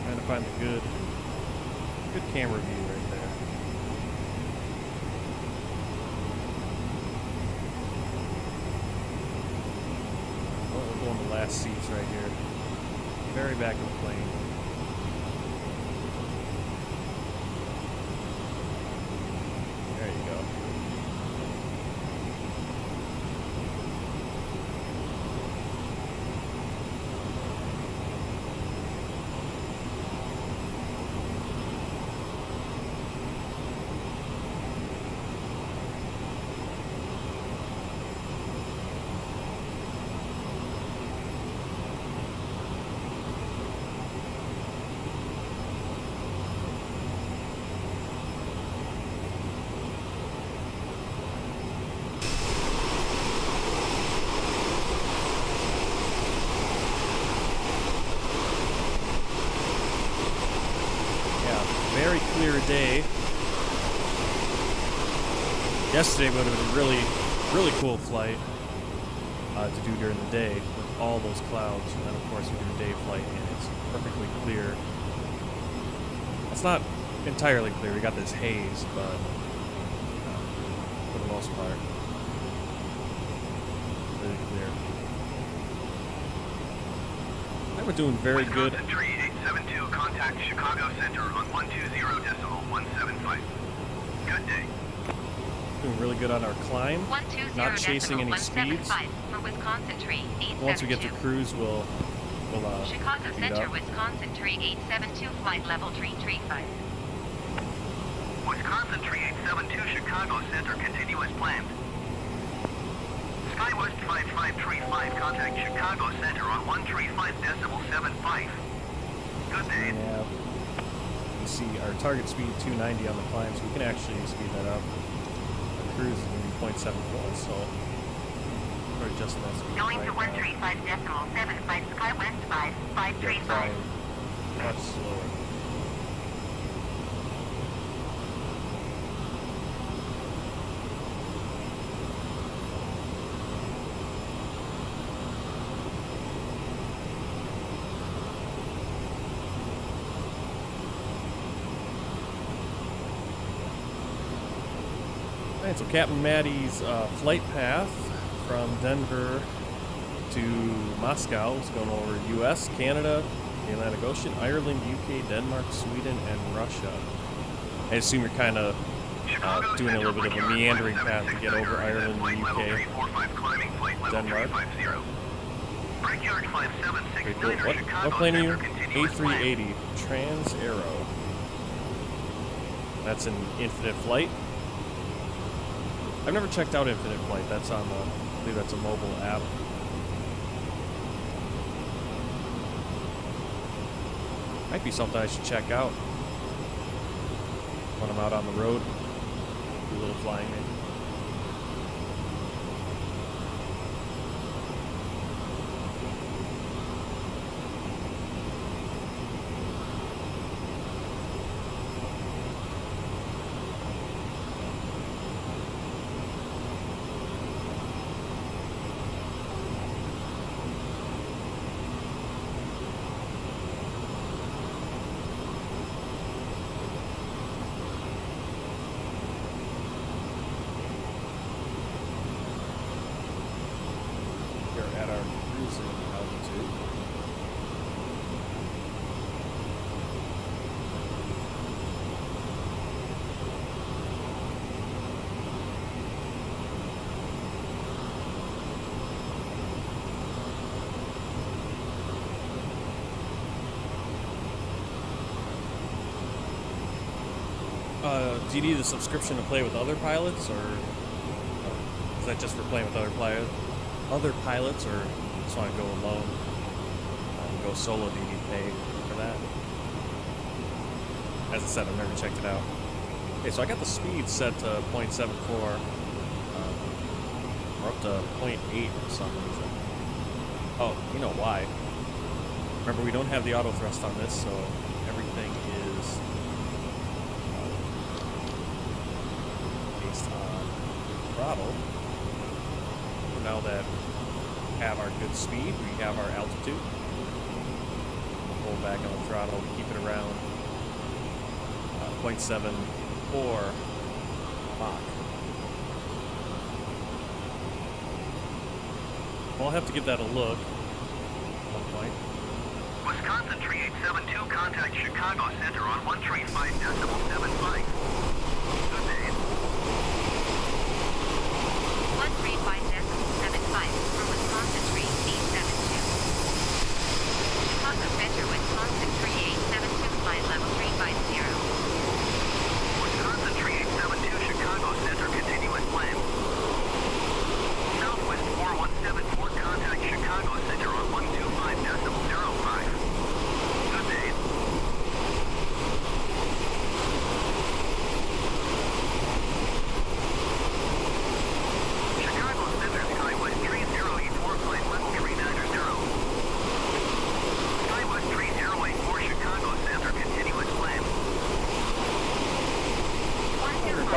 Trying to find the good camera view right there. Oh, we're going the last seats right here. Very back of the plane. There you go. very clear day. Yesterday would have been a really, really cool flight to do during the day with all those clouds. And then, of course, we do a day flight and it's perfectly clear. It's not entirely clear. We got this haze, but for the most part, really clear. I we're doing very good. Tree 872, contact Chicago Center on 120.175. Good day. Doing really good on our climb. 120 Not chasing any speeds. For Wisconsin Tree 872. Once we get to cruise, we'll Chicago speed Center, up. Wisconsin Tree 872, flight level 335. Wisconsin Tree 872, Chicago Center, continue as planned. SkyWest 5535, contact Chicago Center on 135.75. Good day. RNAV. You see our target speed 290 on the climb, so we can actually speed that up. Our cruise is going to be 0.74, so we're adjusting that speed Going to right 135.75, SkyWest 5535. now. Much slower. Alright, so Captain Maddie's flight path from Denver to Moscow is going over US, Canada, the Atlantic Ocean, Ireland, UK, Denmark, Sweden, and Russia. I assume you're kind of doing a little bit of a meandering path to get over Ireland, UK, Denmark. Very cool. What plane are you? A380 Trans Aero. That's an infinite flight. I've never checked out Infinite Flight. That's on the, I believe that's a mobile app. Might be something I should check out when I'm out on the road. Do a little flying maybe. At our cruising altitude. Do you need a subscription to play with other pilots, or is that just for playing with other pilots, or just want to go alone, go solo? Do you need to pay for that? As I said, I've never checked it out. Okay, so I got the speed set to 0.74. We're up to 0.8 for some reason. Oh, you know why. Remember, we don't have the auto thrust on this, so everything is based on throttle. Now that we have our good speed, we have our altitude. Pull back on the throttle, keep it around 0.74 Mach. Well, I'll have to give that a look at one point. Wisconsin Tree 872, contact Chicago Center on 135.75. Good day. 135.75 for Wisconsin Tree 872. Chicago Center, Wisconsin Tree 872, flight level 350. Wisconsin Tree 872, Chicago Center, continue as planned. Southwest 4174, contact Chicago Center on 125.05. Good day.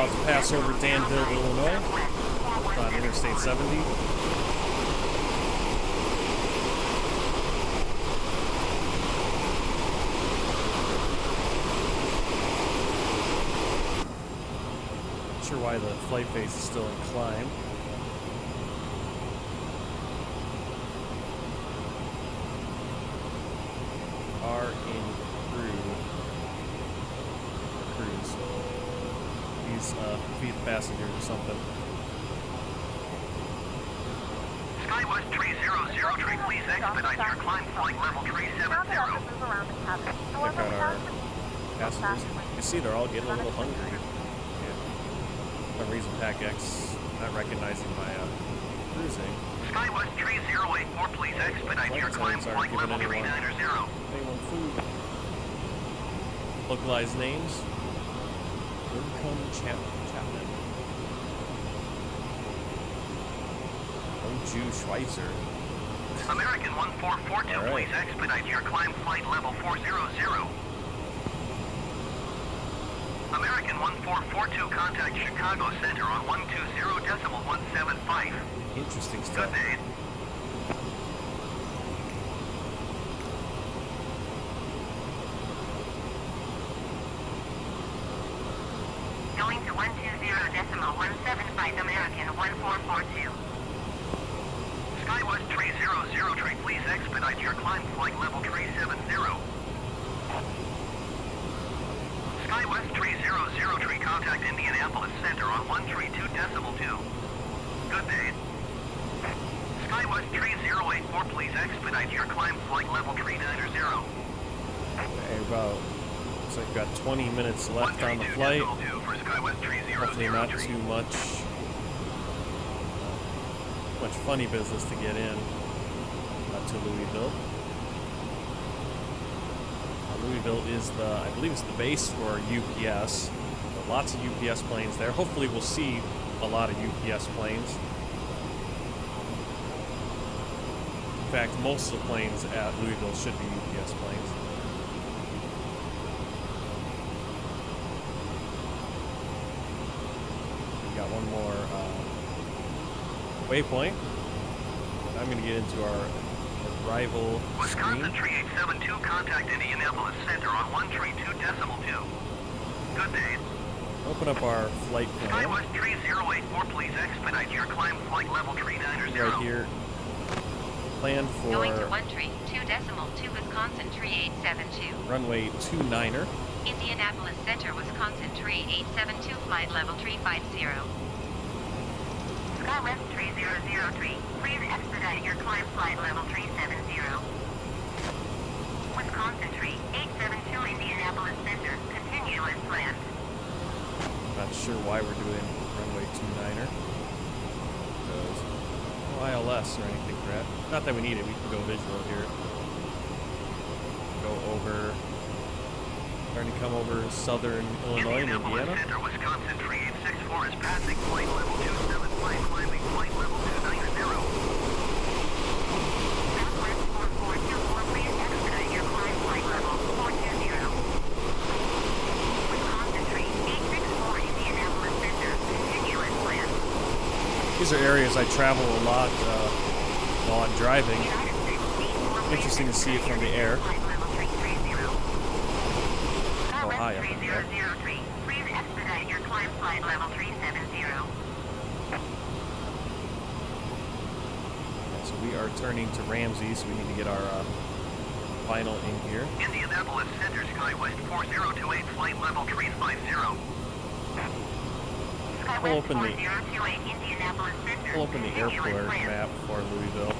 about to pass over Danville, Illinois on Interstate 70. Not sure why the flight phase is still in climb. Are in cruise. These feed passengers or something. SkyWest 300, please expedite your climb flight level 370. Now they also move around the cabin. However, Check we out our have passengers. You see, they're all getting a little hungry. Yeah. For some reason, PAC-X not recognizing my cruising. SkyWest 3084, please expedite your climb flight level 390. Anyone food. Localized names. Chapman. Jew Schweitzer. American 1442, right. Please expedite your climb flight level 400. American 1442, contact Chicago Center on 120.175. Interesting stuff. Good day. Going to 120.175 American 1442. SkyWest 300, please expedite your climb flight level 370. SkyWest 300, contact Indianapolis Center on 132.2. Good day. SkyWest 3084, please expedite your climb flight level 390. Okay, about, looks like we've got 20 minutes left on the flight. For SkyWest 3003. Hopefully not too much funny business to get in to Louisville. Louisville is I believe it's the base for UPS. Lots of UPS planes there. Hopefully we'll see a lot of UPS planes. In fact, most of the planes at Louisville should be UPS planes. We got one more waypoint. I'm going to get into our arrival Wisconsin screen. 3872, contact Indianapolis Center on 132.2. Good day. Open up our flight plan. SkyWest 3084, please expedite your climb flight level 390. Right here. Plan for Going to 132.2 Wisconsin 3872. runway 29er. Indianapolis Center, Wisconsin 3872, flight level 350. SkyWest 3003, please expedite your climb flight level 370. Wisconsin 3872, Indianapolis Center, continue as planned. Not sure why we're doing runway 29er. Because no ILS or anything for that. Not that we need it, we can go visual here. Go over, starting to come over southern Illinois and Indiana. Center, Wisconsin 3864 is passing flight level 275, climbing flight level 290. Southwest 4424, please expedite your climb flight level 420. Wisconsin 3864, Indianapolis Center, continue as planned. These are areas I travel a lot while I'm driving. Interesting to see it from the air. Oh, hi up in the air. Please expedite your climb flight level 370. So we are turning to Ramsey, so we need to get our final in here. Indianapolis Center, SkyWest 4028, flight level 350. We'll open the Continue as airport planned. map for Louisville.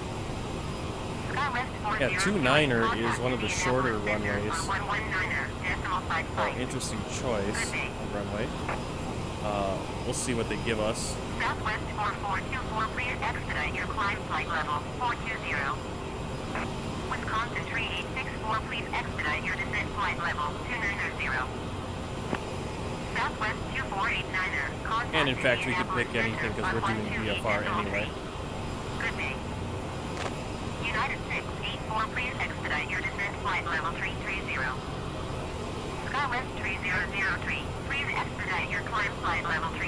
SkyWest Yeah, 29er is contact one of the shorter Indianapolis Center runways. on 119er, decimal 55. Interesting choice of runway. We'll see what they give us. Southwest 4424, please expedite your climb flight level 420. Wisconsin 3864, please expedite your descent flight level 290. Southwest 2489er, contact And in fact, we could Indianapolis pick anything Center because we're on doing 128 VFR decimal anyway. 3. Good day. United 684, please expedite your descent flight level 330. SkyWest 3003, please expedite your climb flight level 330.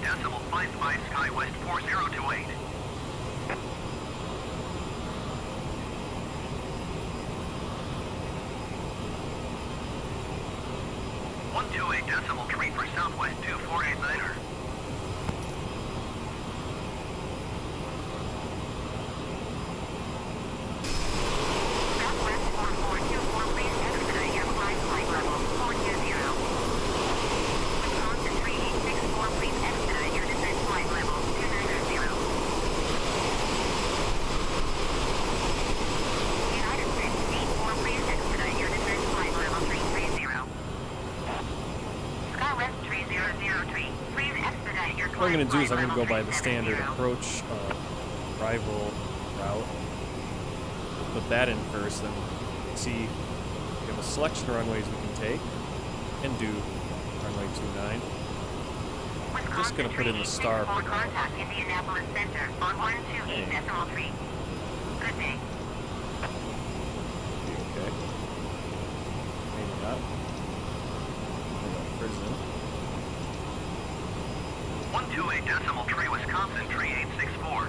128.55 SkyWest 4028. 128.3 for Southwest 2489er. Southwest 4424, please expedite your climb flight level 420. Wisconsin 3864, please expedite your descent flight level 290. United 684, please expedite your descent flight level 330. SkyWest 3003, please expedite your What I'm climb going to do is flight I'm going to go level by the standard 370. approach arrival route. Put that in first, then see we have a selection of runways we can take and do runway 29. I'm just going to put in the star for now. Contact Indianapolis Center on 128.3. Good day. Okay. Maybe not. Prison. 128.3 Wisconsin 3864.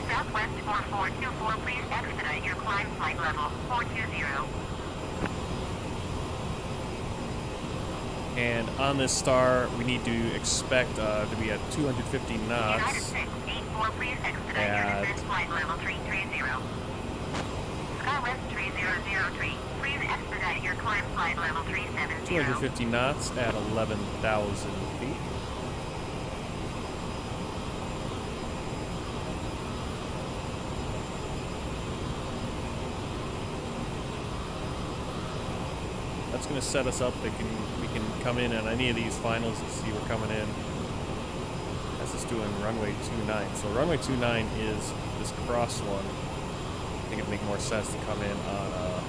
Southwest 4424, please expedite your climb flight level 420. And on this star, we need to expect to be at 250 United knots. 684, please expedite your descent flight level 330. SkyWest 3003, please expedite your climb flight level 370. 250 knots at 11,000 feet. That's going to set us up. We can come in on any of these finals and see we're coming in. That's just doing runway 29. So runway 29 is this cross one. I think it'd make more sense to come in on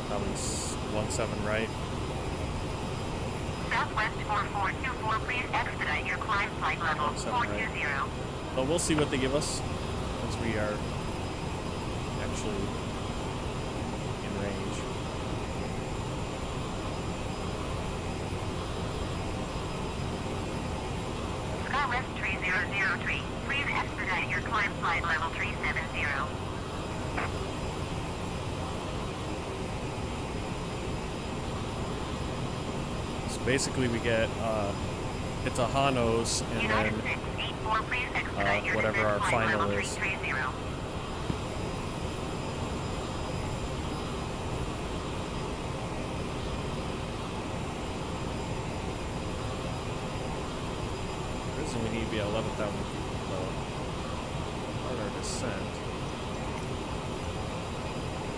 probably 17 right. Southwest 4424, please expedite your climb flight level 420. But we'll see what they give us once we are actually in range. SkyWest 3003, please expedite your climb flight level 370. So basically we get it's a Hanos and United then 684, please expedite your whatever descent our flight final level is. 330. Prison we need to be at 11,000 feet below. On our descent.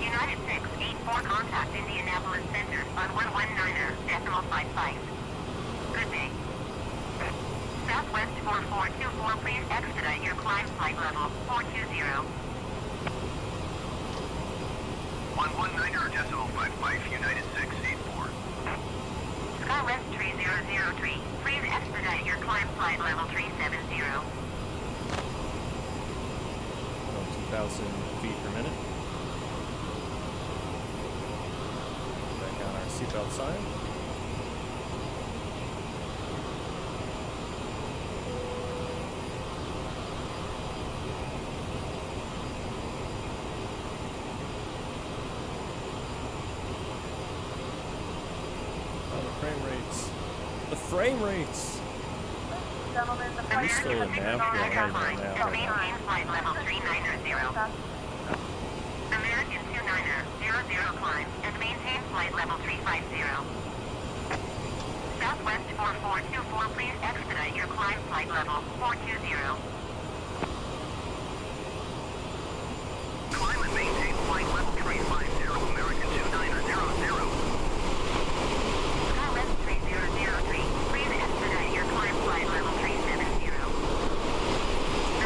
United 684, contact Indianapolis Center on 119.55. Good day. Southwest 4424, please expedite your climb flight level 420. 119.55 United 684. SkyWest 3003, please expedite your climb flight level 370. About 2,000 feet per minute. Back on our seatbelt sign. Oh, the frame rates. The frame rates! Gentlemen, the Are we flight still in nav? Yeah, not even in nav and right now. maintain flight level 390. American 2900 climb and maintain flight level 350. Southwest 4424, please expedite your climb flight level 420. Climb and maintain flight level 350 American 2900. SkyWest 3003, please expedite your climb flight level 370.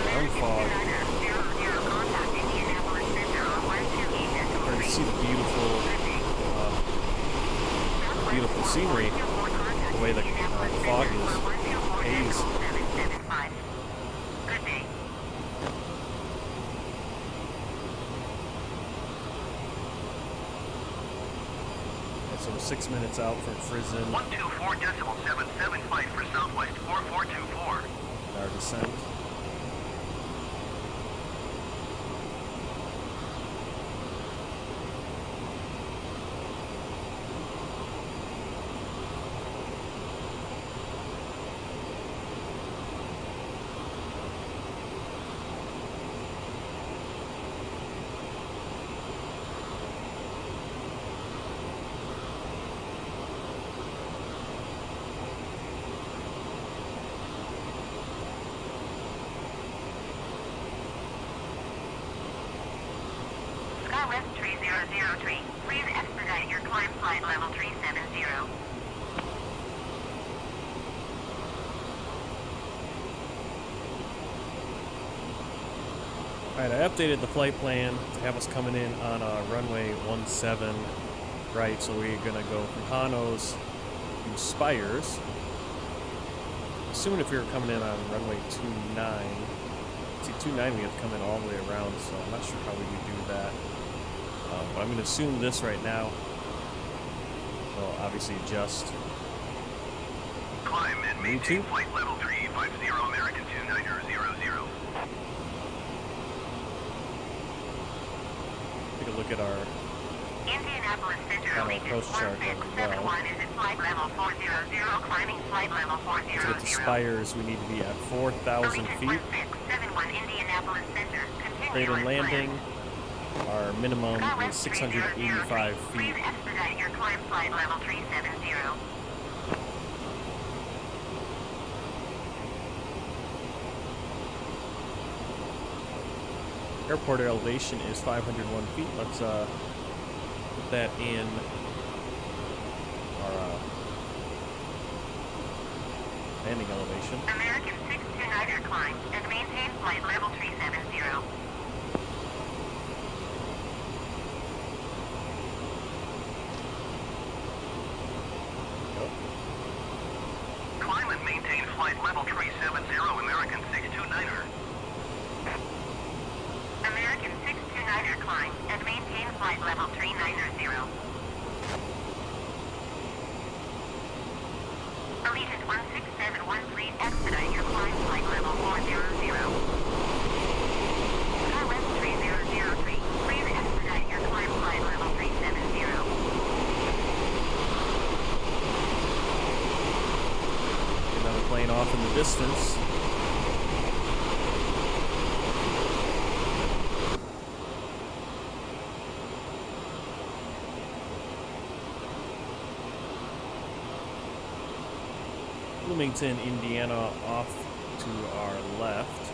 American fog. 2900, contact Indianapolis Center on 128.3. To see the beautiful scenery, the way the fog is, haze. Good day. So 6 minutes out from Frizen. 124.77 flight for Southwest 4424. Our descent. Skywest 3003, please expedite your climb flight level 370. Alright, I updated the flight plan to have us coming in on runway 17 right, so we're gonna go from Hanos to Spires. Assuming if we were coming in on runway 29, see 29 we have to come in all the way around, so I'm not sure how we would do that. But I'm gonna assume this right now. Well, obviously adjust. Climb and maintain flight level 350 American 2900. Take a look at our Indianapolis Center approach chart as well. is at flight level 400, climbing flight level 400. To get to Spires, we need to be at 4,000 feet. Indianapolis Center, Rate and landing, our minimum is 685 feet. Please expedite your climb flight level 370. Airport elevation is 501 feet. Let's put that in our landing elevation. American 629er climb and maintain flight level 370. Climb and maintain flight level 370 American 629er. American 629er climb and maintain flight level 390. Allegiant 1671 expedite your climb flight level 400. Skywest 3003, please expedite your climb flight level 370. Another plane off in the distance. Bloomington, Indiana, off to our left.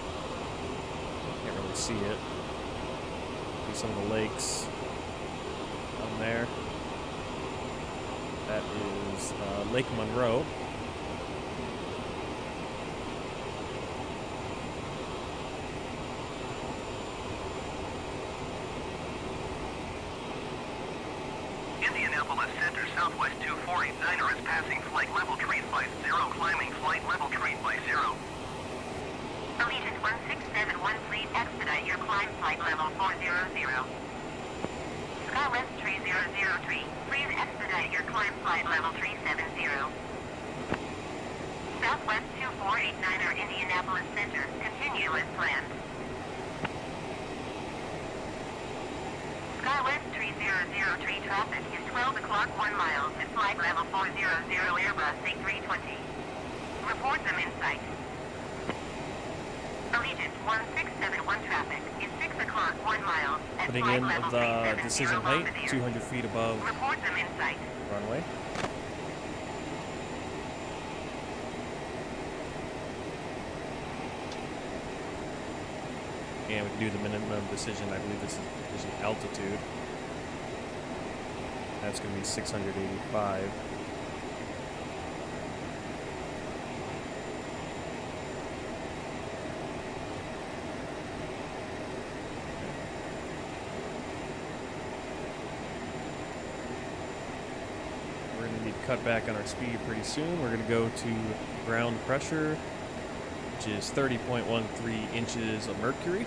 Can't really see it. See some of the lakes down there. That is Lake Monroe. Indianapolis Center, Southwest 2489er is passing flight level 350, climbing flight level 350. Allegiant 1671 expedite your climb flight level 400. Skywest 3003, please expedite your climb flight level 370. Southwest 2489er Indianapolis Center, continue as planned. Skywest 3003 traffic is 12 o'clock 1 mile at flight level 400 Airbus A320. Report them in sight. Allegiant 1671 traffic is 6 o'clock 1 mile at Putting flight in level the 370 decision height, Bombardier. 200 feet above Report them in sight. runway. And we can do the minimum decision. I believe this is decision altitude. That's going to be 685. We're going to need to cut back on our speed pretty soon. We're going to go to ground pressure, which is 30.13 inches of mercury.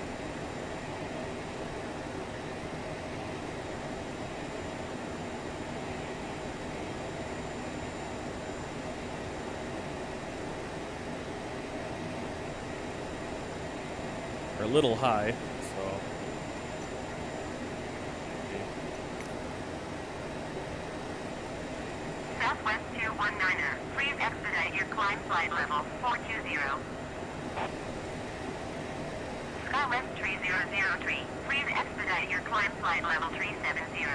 little high, so. Southwest 219er, please expedite your climb flight level 420. Skywest 3003, please expedite your climb flight level 370.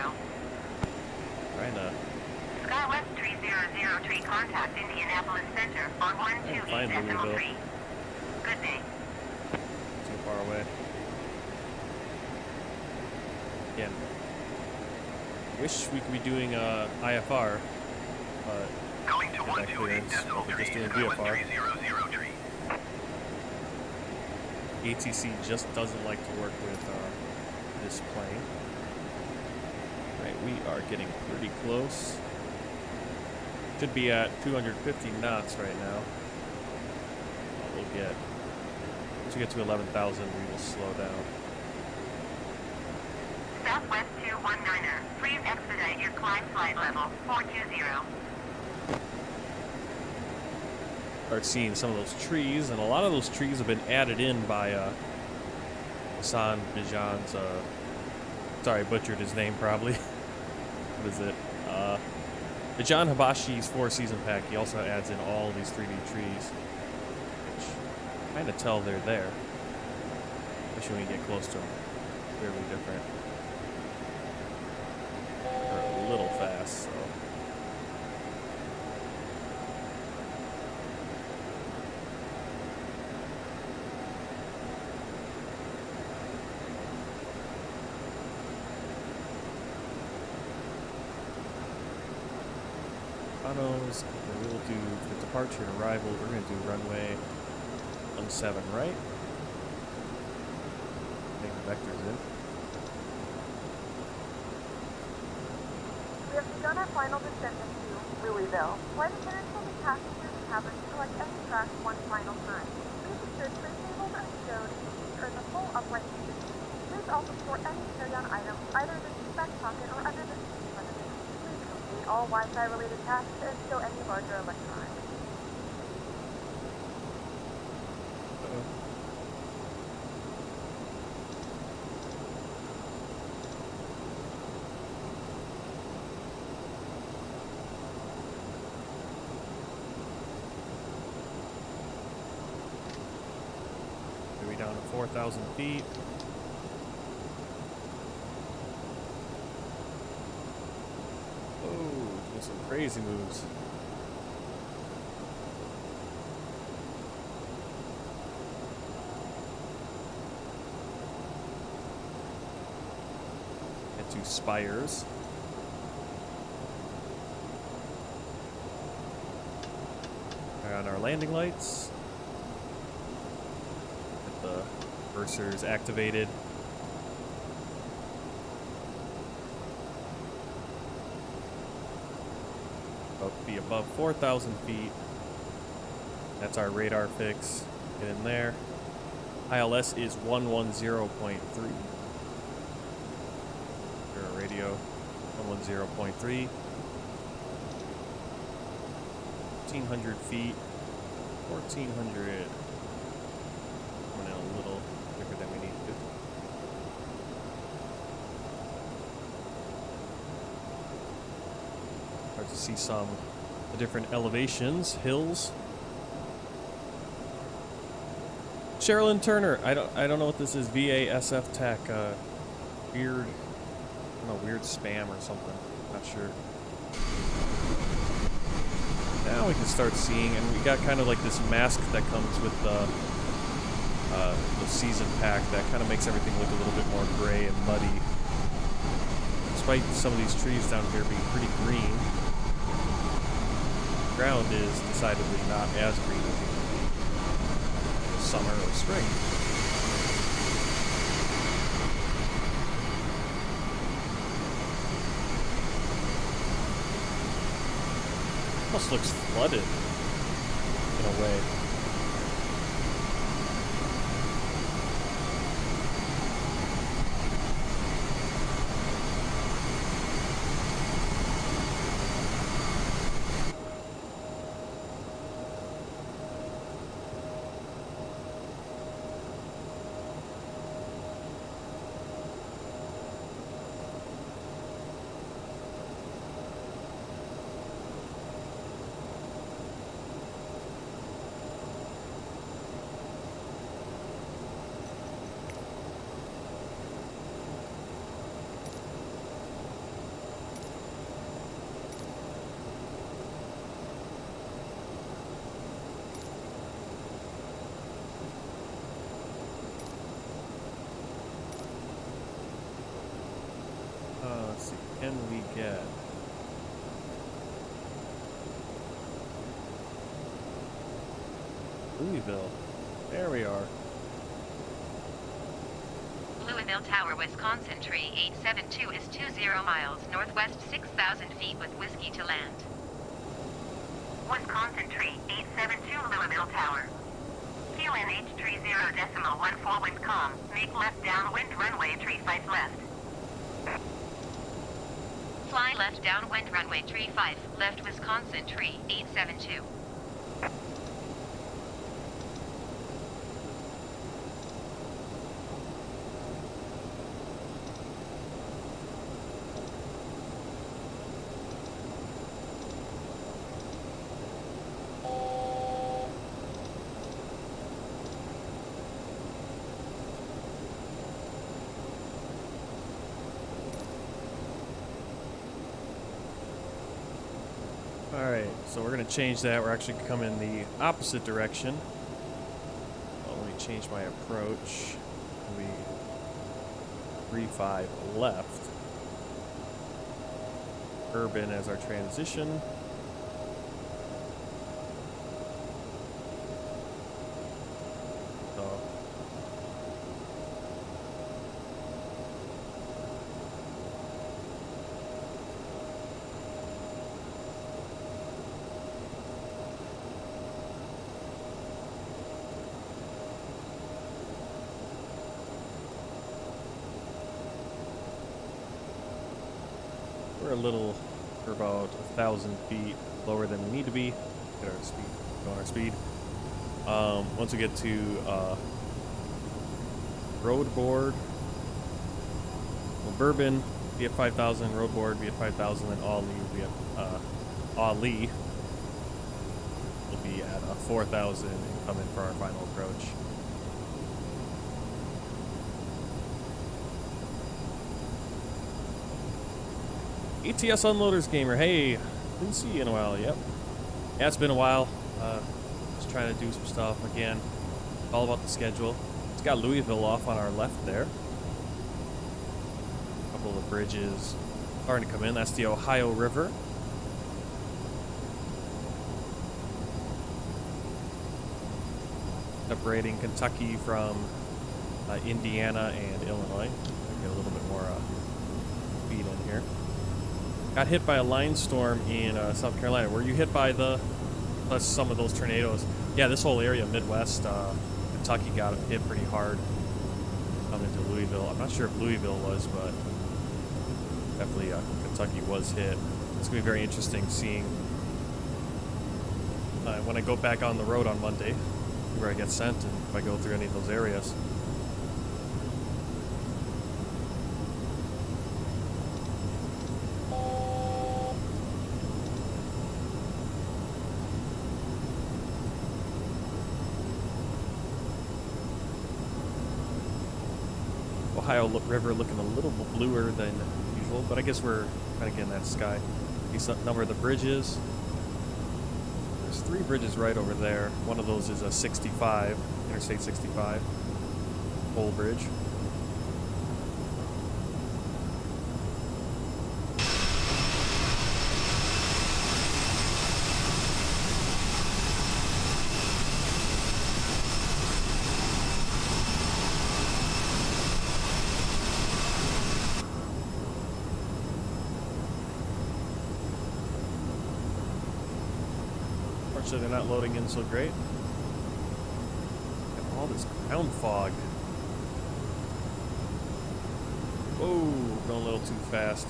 Trying to Skywest 3003, contact Indianapolis Center on find 128.3. Louisville. Good day. Too far away. Again, wish we could be doing IFR, but Going to that clearance, so we're just doing VFR. ATC just doesn't like to work with this plane. Right, we are getting pretty close. Should be at 250 knots right now. Once we get to 11,000, we will slow down. Southwest 219er, please expedite your climb flight level 420. Start seeing some of those trees, and a lot of those trees have been added in by Hassan Bijan's, sorry, I butchered his name probably. What is it? Bijan Habashi's 4-season pack. He also adds in all these 3D trees, which kind of tell they're there, especially when you get close to them. Clearly different. They're a little fast, so. We will do the departure and arrival. We're going to do runway 17 right. Take the vectors in. We have begun our final descent into Louisville. Flight attendants will be passengers and cabin to select any track one final time. Please ensure tray tables are stowed or in the full upright position. Please also store any carry-on items either in the seat back pocket or under the seat underneath. Please complete all Wi-Fi related tasks and stow any larger electronics. We're down to 4,000 feet. Oh, doing some crazy moves. Get to spires. On our landing lights. Get the cursors activated. Be above 4,000 feet. That's our radar fix. Get in there. ILS is 110.3. Radio 110.3. 1,400 feet. 1,400. Coming in a little quicker than we need to. Hard to see some the different elevations, hills. Sherilyn Turner, I don't know what this is. VASF Tech, weird, I don't know, weird spam or something. Not sure. Now we can start seeing, and we got kind of like this mask that comes with the season pack that kind of makes everything look a little bit more gray and muddy. Despite some of these trees down here being pretty green, the ground is decidedly not as green as it would be in the summer or spring. Almost looks flooded in a way. can we get? Louisville. There we are. Louisville Tower, Wisconsin, tree 872 is 20 miles northwest, 6,000 feet with whiskey to land. Wisconsin, tree 872, Louisville Tower. QNH, tree 0.14 wind calm, make left downwind runway, tree 5 left. Fly left downwind runway, tree 5, left Wisconsin, tree 872. Alright, so we're going to change that. We're actually coming the opposite direction. Well, let me change my approach. We 3-5 left. Urban as our transition. So we're about 1,000 feet lower than we need to be. Get our speed, go on our speed. Once we get to road board, well, Bourbon be at 5,000, road board be at 5,000, and Ali will be at Ali will be at 4,000 and come in for our final approach. ETS Unloaders Gamer, hey, didn't see you in a while. Yep. Yeah, it's been a while. Just trying to do some stuff again. All about the schedule. It's got Louisville off on our left there. A couple of bridges starting to come in. That's the Ohio River. Separating Kentucky from Indiana and Illinois. Get a little bit more speed in here. Got hit by a line storm in South Carolina. Were you hit by some of those tornadoes? Yeah, this whole area, Midwest, Kentucky got hit pretty hard coming into Louisville. I'm not sure if Louisville was, but definitely Kentucky was hit. It's going to be very interesting seeing when I go back on the road on Monday, where I get sent and if I go through any of those areas. Ohio River looking a little bluer than usual, but I guess we're kind of getting that sky. Decent number of the bridges. There's 3 bridges right over there. One of those is a 65, Interstate 65, Toll Bridge. So they're not loading in so great. Got all this ground fog. Whoa, going a little too fast.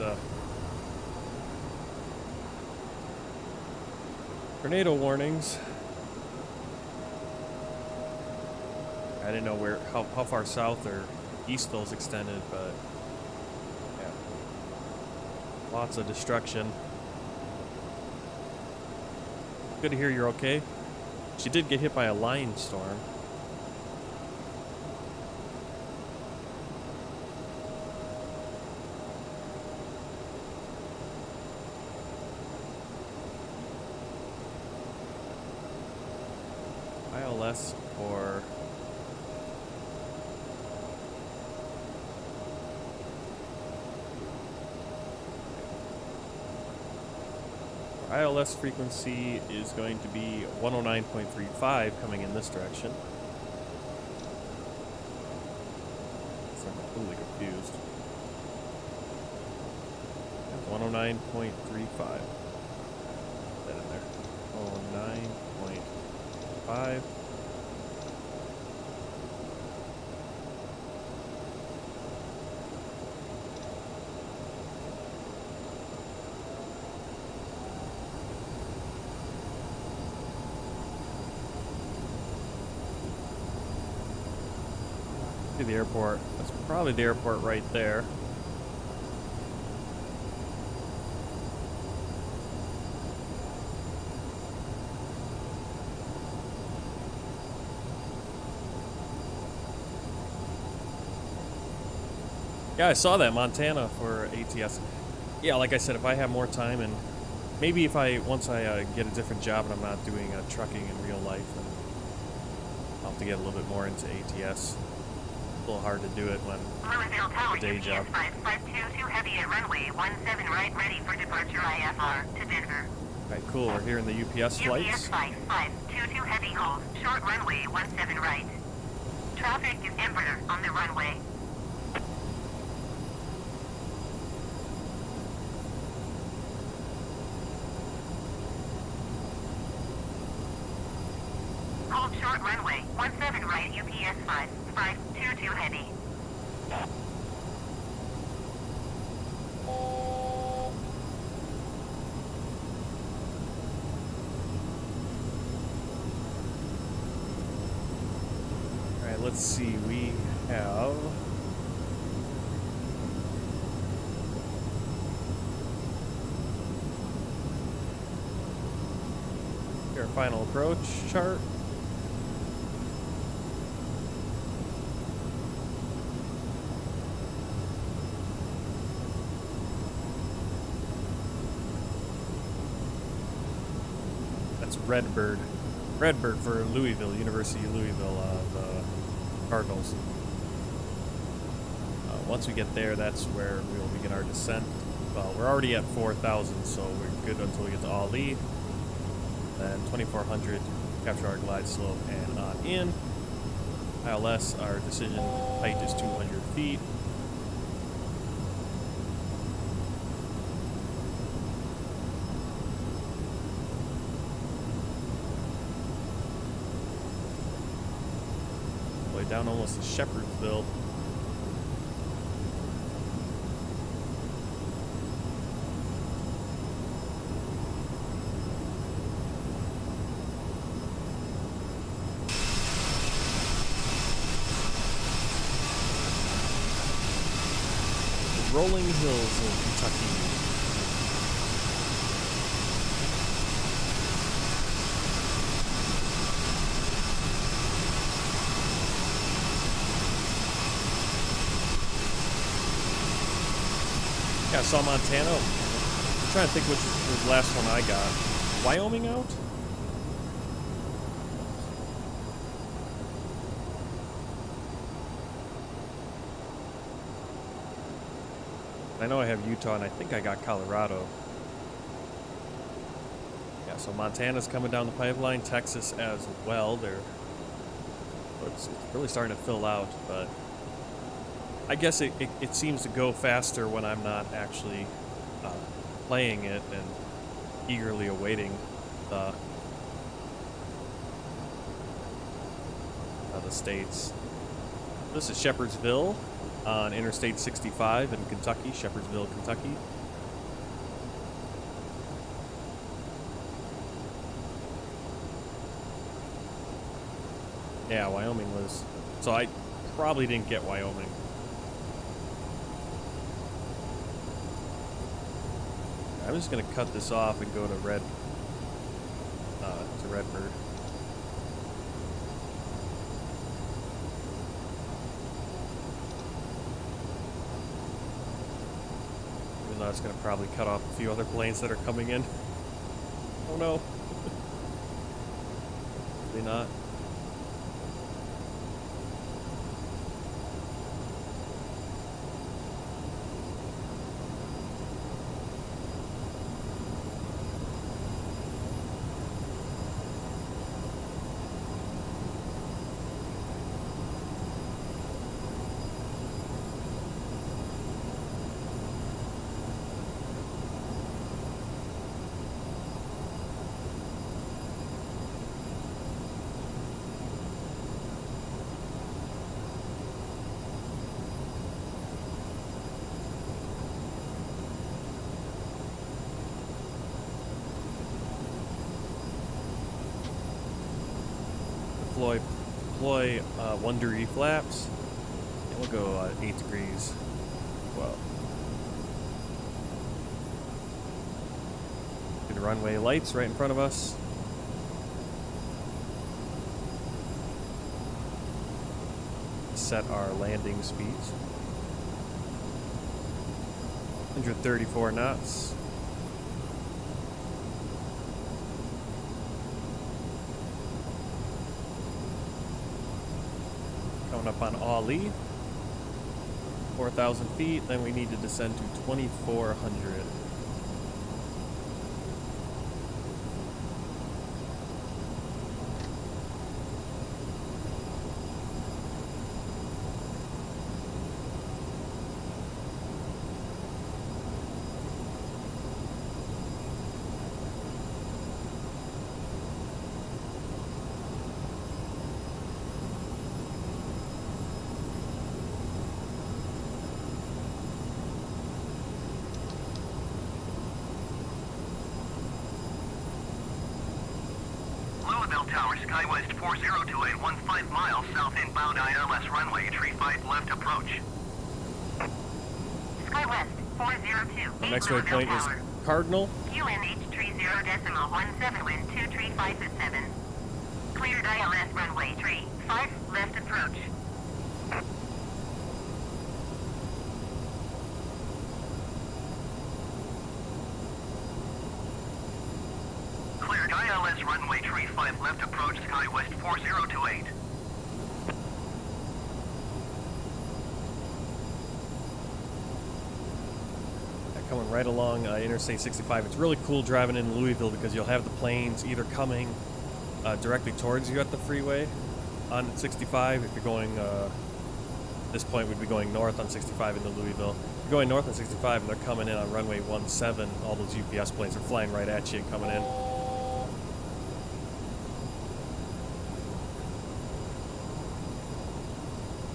Tornado warnings. I didn't know how far south or east those extended, but yeah, lots of destruction. Good to hear you're okay. She did get hit by a line storm. ILS or Our ILS frequency is going to be 109.35 coming in this direction. So I'm completely confused. 109.35. That in there. 109.5. To the airport. That's probably the airport right there. Yeah, I saw that, Montana for ATS. Yeah, like I said, if I have more time and maybe if once I get a different job and I'm not doing trucking in real life, then I'll have to get a little bit more into ATS. A little hard to do it when Louisville Tower, a day job. 522 heavy at runway 17 right, ready for departure IFR to Denver. Alright, cool. We're here in the UPS flights. UPS flight 522 heavy hold, short runway 17 right. Traffic is Emperor on the runway. Hold short runway 17 right, UPS 522 heavy. Alright, let's see. We have our final approach chart. That's Redbird. Redbird for Louisville, University of Louisville, the Cardinals. Once we get there, that's where we will begin our descent. Well, we're already at 4,000, so we're good until we get to Ali. Then 2,400, capture our glide slope and on in. ILS, our decision height is 200 feet. Down almost to Shepherdsville. The rolling hills of Kentucky. I saw Montana. I'm trying to think which was the last one I got. Wyoming out? I know I have Utah, and I think I got Colorado. Yeah, so Montana's coming down the pipeline. Texas as well. It's really starting to fill out, but I guess it seems to go faster when I'm not actually playing it and eagerly awaiting the states. This is Shepherdsville on Interstate 65 in Kentucky, Shepherdsville, Kentucky. Yeah, Wyoming was... So I probably didn't get Wyoming. I'm just gonna cut this off and go to Redbird. Even though it's gonna probably cut off a few other planes that are coming in. Oh no. Maybe not. deploy 1 degree flaps, and we'll go 8 degrees. Well, the runway lights right in front of us. Set our landing speeds. 134 knots. Coming up on Ali. 4,000 feet, then we need to descend to 2,400. Louisville Tower, SkyWest 4028, 15 miles south inbound ILS runway, 35 left approach. SkyWest 402. Our next waypoint is Cardinal. QNH 30.17, wind 235 at 7. Cleared ILS runway 35 left approach. Cleared ILS runway 35 left approach, SkyWest 4028. Coming right along Interstate 65. It's really cool driving in Louisville because you'll have the planes either coming directly towards you at the freeway on 65. If you're going, at this point we'd be going north on 65 into Louisville. If you're going north on 65 and they're coming in on runway 17, all those UPS planes are flying right at you and coming in.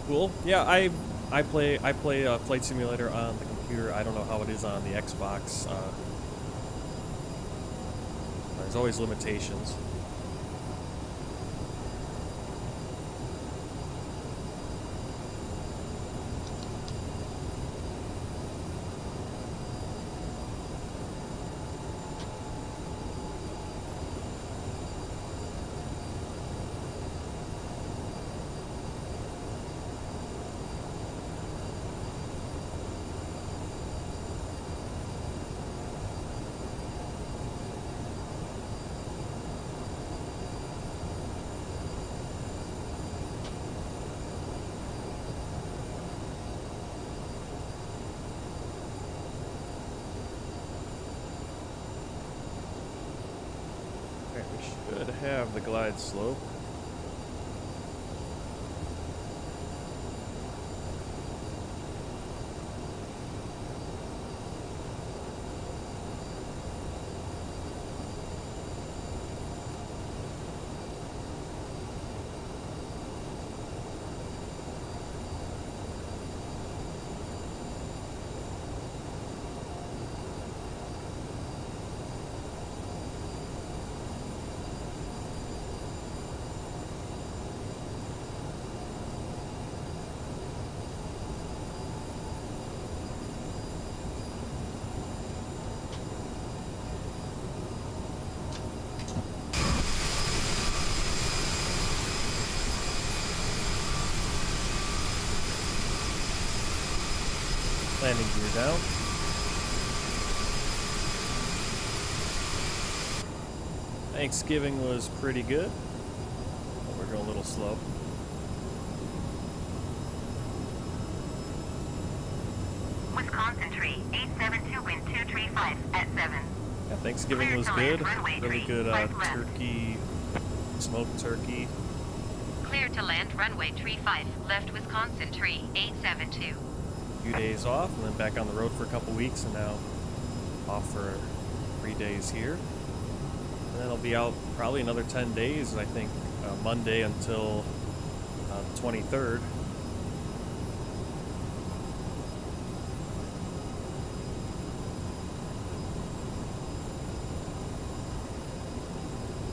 Cool. Yeah, I play Flight Simulator on the computer. I don't know how it is on the Xbox. There's always limitations. We should have the glide slope. Landing gear down. Thanksgiving was pretty good. But we're going a little slow. Wisconsin tree 872, wind 235 at 7. Yeah, Thanksgiving was good. Really good turkey, smoked turkey. Clear to land runway 35 left, Wisconsin tree 872. Few days off and then back on the road for a couple weeks, and now off for 3 days here. And then I'll be out probably another 10 days, I think, Monday until the 23rd.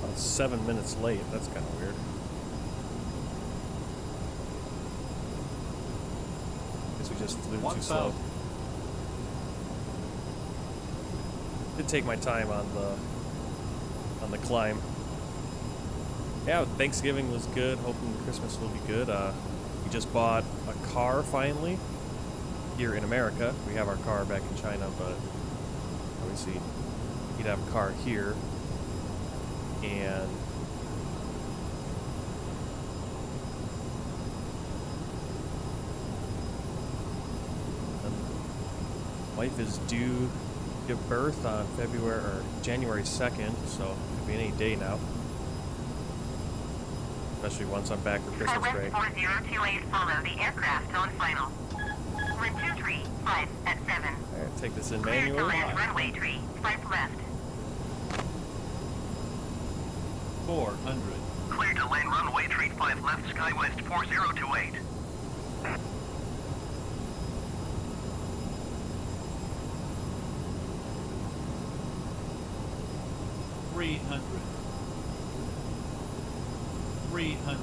About 7 minutes late. That's kind of weird. just flew too slow. Did take my time on the climb. Yeah, Thanksgiving was good. Hoping Christmas will be good. We just bought a car finally here in America. We have our car back in China, but obviously you'd have a car here. And wife is due to give birth on January 2nd, so it could be any day now. Especially once I'm back for Christmas break. 4028, follow the aircraft on final. Run 235 at 7. Alright, take this in Clear to manually. land runway 3, swipe left. 400. Clear to land runway 35 left, skywest 4028. $300.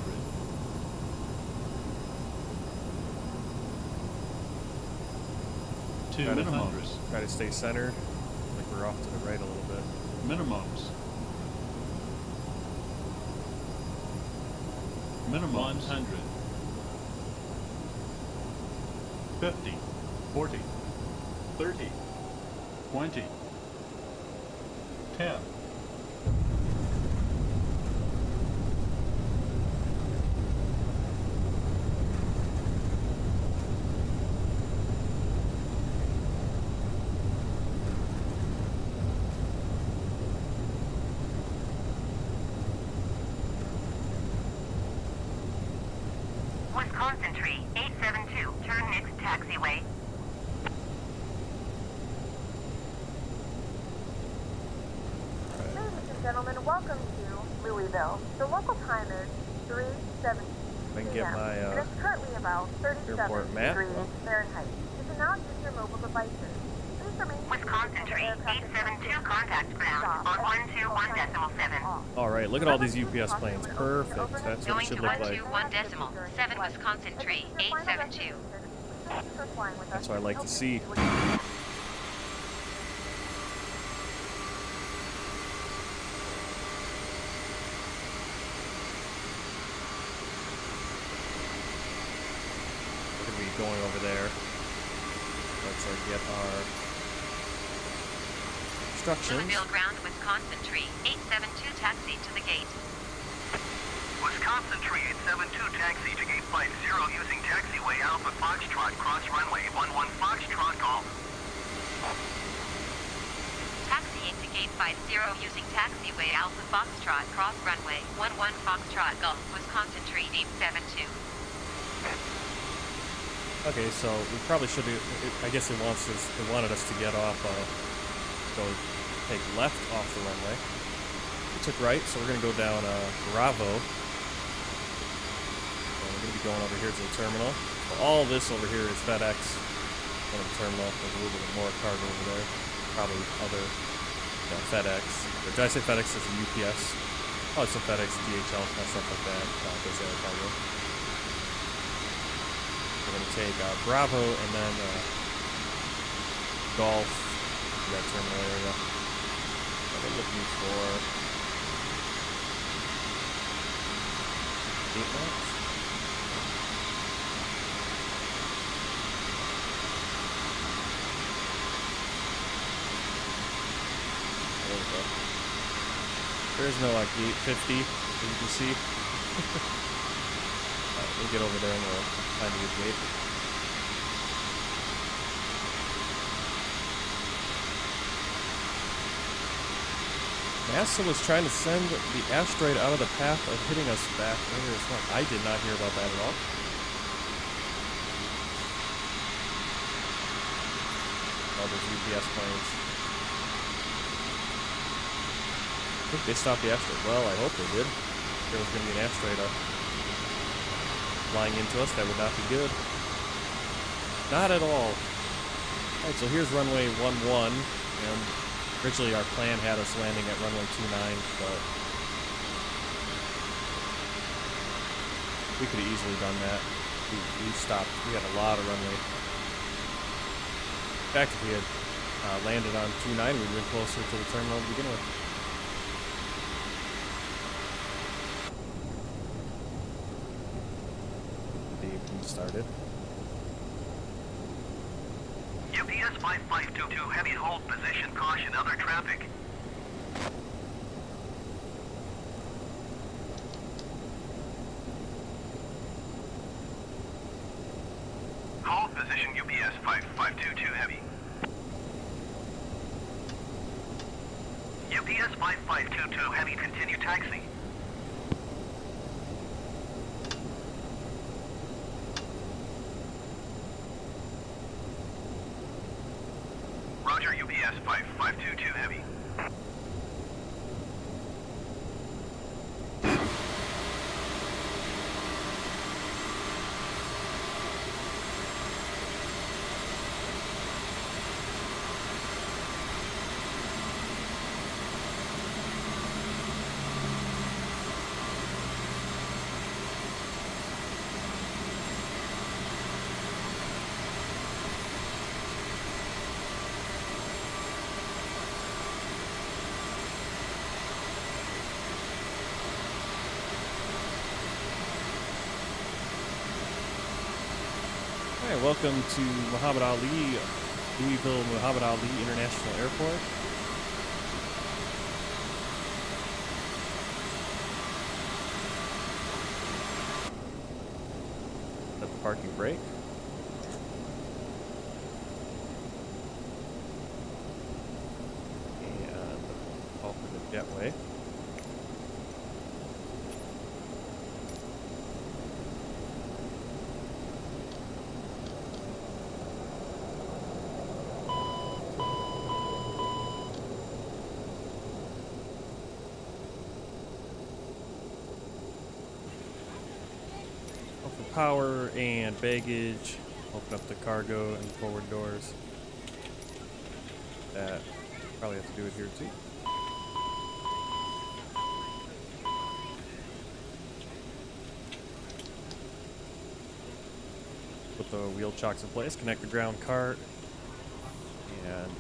2 minimums. Try to stay centered. Like we're off to the right a little bit. Minimums. 100. 50. 40. 30. 20. 10. Wisconsin Tree, 872, turn next taxiway. Ladies and gentlemen, welcome to Louisville. The local time is 3:17 I can get p.m. my and it's currently about 37 airport map. degrees Fahrenheit. You can now use your mobile devices. Please remain Wisconsin Tree, 872, contact ground on 121.7. Alright, look at all these UPS planes. Perfect. That's what it Going should to look like. 121.7 Wisconsin Tree, 872. That's what I like to see. We're going to be going over there. Let's get our instructions. Louisville ground, Wisconsin Tree, 872, taxi to the gate. Wisconsin Tree 872, taxi to gate 50 using taxiway Alpha Foxtrot, cross runway 11 Foxtrot, golf. Taxiing to gate 50 using taxiway Alpha Foxtrot, cross runway 11 Foxtrot, Golf, Wisconsin Tree, 872. Okay, so we probably should have. I guess it wanted us to get off. Go take left off the runway. We took right, so we're gonna go down Bravo. And we're gonna be going over here to the terminal. So all this over here is FedEx. One of the terminal. There's a little bit more cargo over there. Probably other FedEx. Or did I say FedEx? It's a UPS. Oh, it's a FedEx, DHL, stuff like that. There's the other cargo. We're going to take Bravo and then Golf to that terminal area. I've been looking for 8 minutes. There we go. There's no gate 50, as you can see. We'll get over there and we'll find a good gate. NASA was trying to send the asteroid out of the path of hitting us back earlier this month. I did not hear about that at all. All those UPS planes. I think they stopped the asteroid. Well, I hope they did. There was going to be an asteroid flying into us. That would not be good. Not at all. Alright, so here's runway 11, and originally our plan had us landing at runway 29, but we could have easily done that. We stopped. We had a lot of runway fact, if we had landed on 29, we'd been closer to the terminal to begin with. The started. UPS 5522, heavy hold position, caution, other traffic. Hold position, UPS 5522, heavy. UPS 5522, heavy, continue taxi. Roger, UPS 5522, heavy. Alright, welcome to Louisville Muhammad Ali International Airport. At the parking brake. And off to the jetway. Power and baggage. Open up the cargo and forward doors. That probably have to do it here too. Put the wheel chocks in place, connect the ground cart, and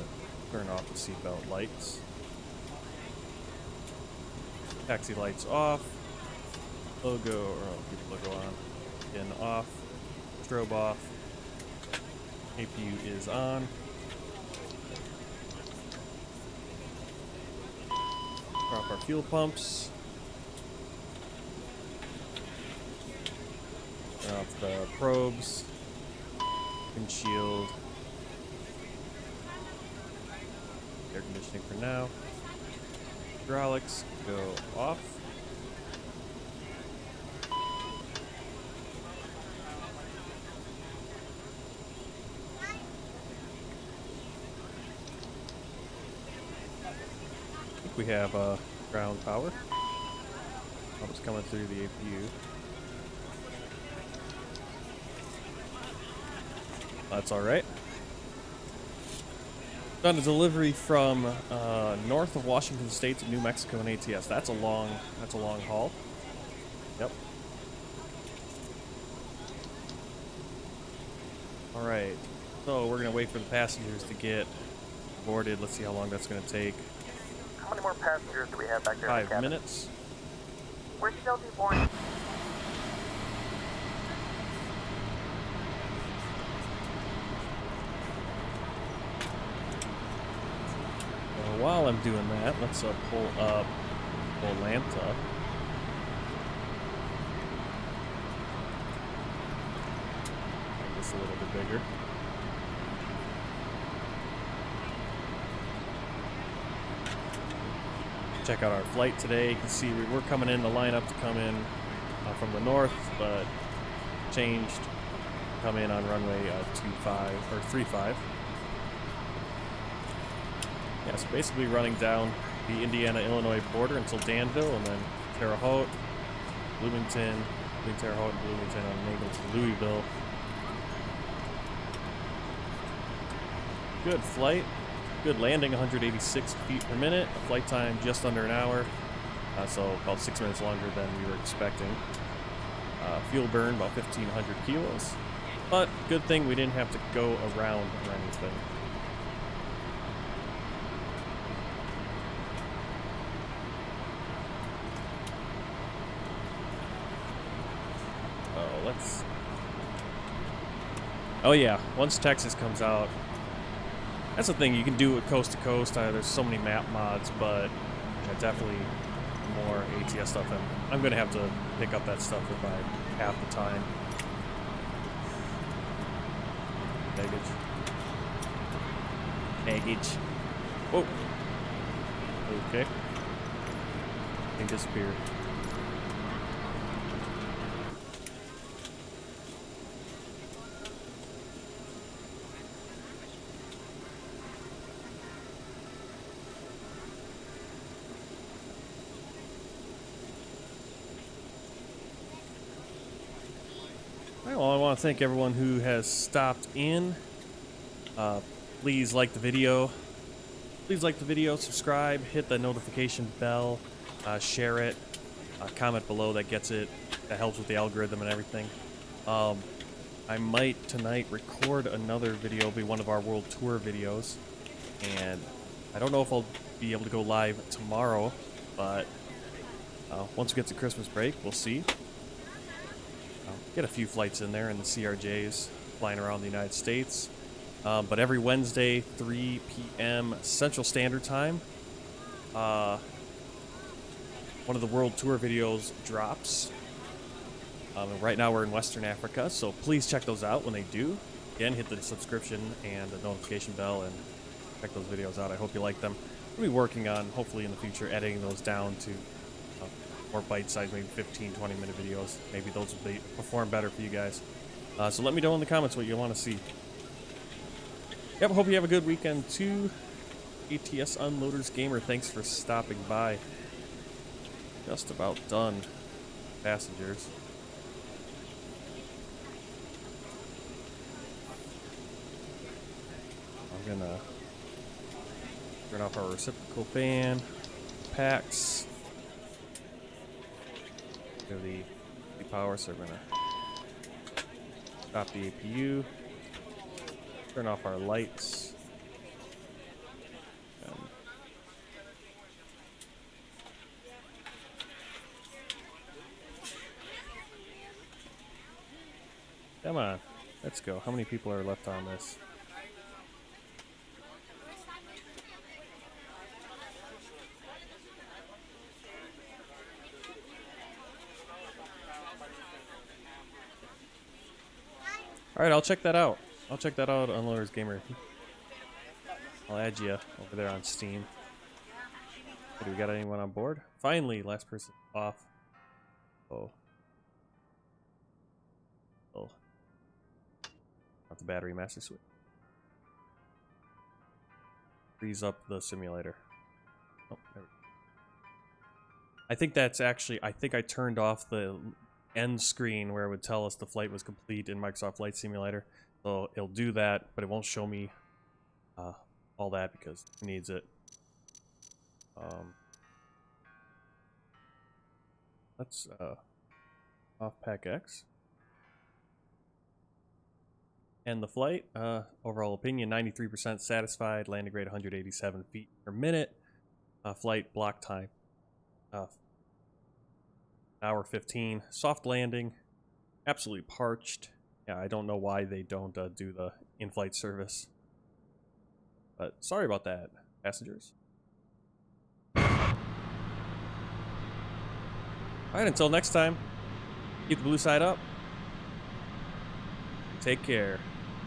turn off the seatbelt lights. Taxi lights off. Logo, or I'll keep the logo on. Again, off. Strobe off. APU is on. Drop our fuel pumps. Turn off the probes. Windshield. Air conditioning for now. Hydraulics go off. We have ground power. Pumps coming through the APU. That's all right. Done a delivery from north of Washington State to New Mexico and ATS. That's a long haul. Yep. All right. So we're gonna wait for the passengers to get boarded. Let's see how long that's gonna take. How many more passengers do we have back there? 5 minutes. We're still deboarding. While I'm doing that, let's pull up Atlanta. Make this a little bit bigger. Check out our flight today. You can see we were coming in the lineup to come in from the north, but changed. Come in on runway 35. Yeah, so basically running down the Indiana-Illinois border until Danville, and then Terre Haute, Bloomington, between Terre Haute and Bloomington on an angle to Louisville. Good flight. Good landing, 186 feet per minute. A flight time just under an hour, so about 6 minutes longer than we were expecting. Fuel burn about 1,500 kilos, but good thing we didn't have to go around or anything. let's... Oh yeah, once Texas comes out, that's the thing, you can do it coast to coast. There's so many map mods, but definitely more ATS stuff, and I'm gonna have to pick up that stuff if I have the time. Baggage. Whoa. Okay. They disappeared. Well, I want to thank everyone who has stopped in. Please like the video. Please like the video, subscribe, hit the notification bell, share it, comment below. That gets it. That helps with the algorithm and everything. I might tonight record another video. It'll be one of our world tour videos, and I don't know if I'll be able to go live tomorrow, but once we get to Christmas break, we'll see. Get a few flights in there in the CRJs flying around the United States. But every Wednesday, 3 p.m. Central Standard Time, one of the World Tour videos drops. Right now we're in Western Africa, so please check those out when they do. Again, hit the subscription and the notification bell and check those videos out. I hope you like them. We'll be working on, hopefully in the future, editing those down to more bite-sized, maybe 15, 20-minute videos. Maybe those will perform better for you guys. So let me know in the comments what you want to see. Yep, hope you have a good weekend too. ATS Unloaders Gamer, thanks for stopping by. Just about done, passengers. I'm gonna turn off our reciprocal fan, packs. Go to the power, so we're gonna stop the APU. Turn off our lights. Come on, let's go. How many people are left on this? Alright, I'll check that out. I'll check that out, Unloaders Gamer. I'll add you over there on Steam. Do we got anyone on board? Finally, last person off. Oh. Oh. Not the battery master switch. Freeze up the simulator. Oh, there we go. I think that's actually, I think I turned off the end screen where it would tell us the flight was complete in Microsoft Flight Simulator. So it'll do that, but it won't show me all that because it needs it. Let's off pack X. And the flight, overall opinion, 93% satisfied, landing rate 187 feet per minute. Flight block time, hour 15. Soft landing, absolutely parched. Yeah, I don't know why they don't do the in-flight service. But sorry about that, passengers. Alright, until next time, keep the blue side up. Take care.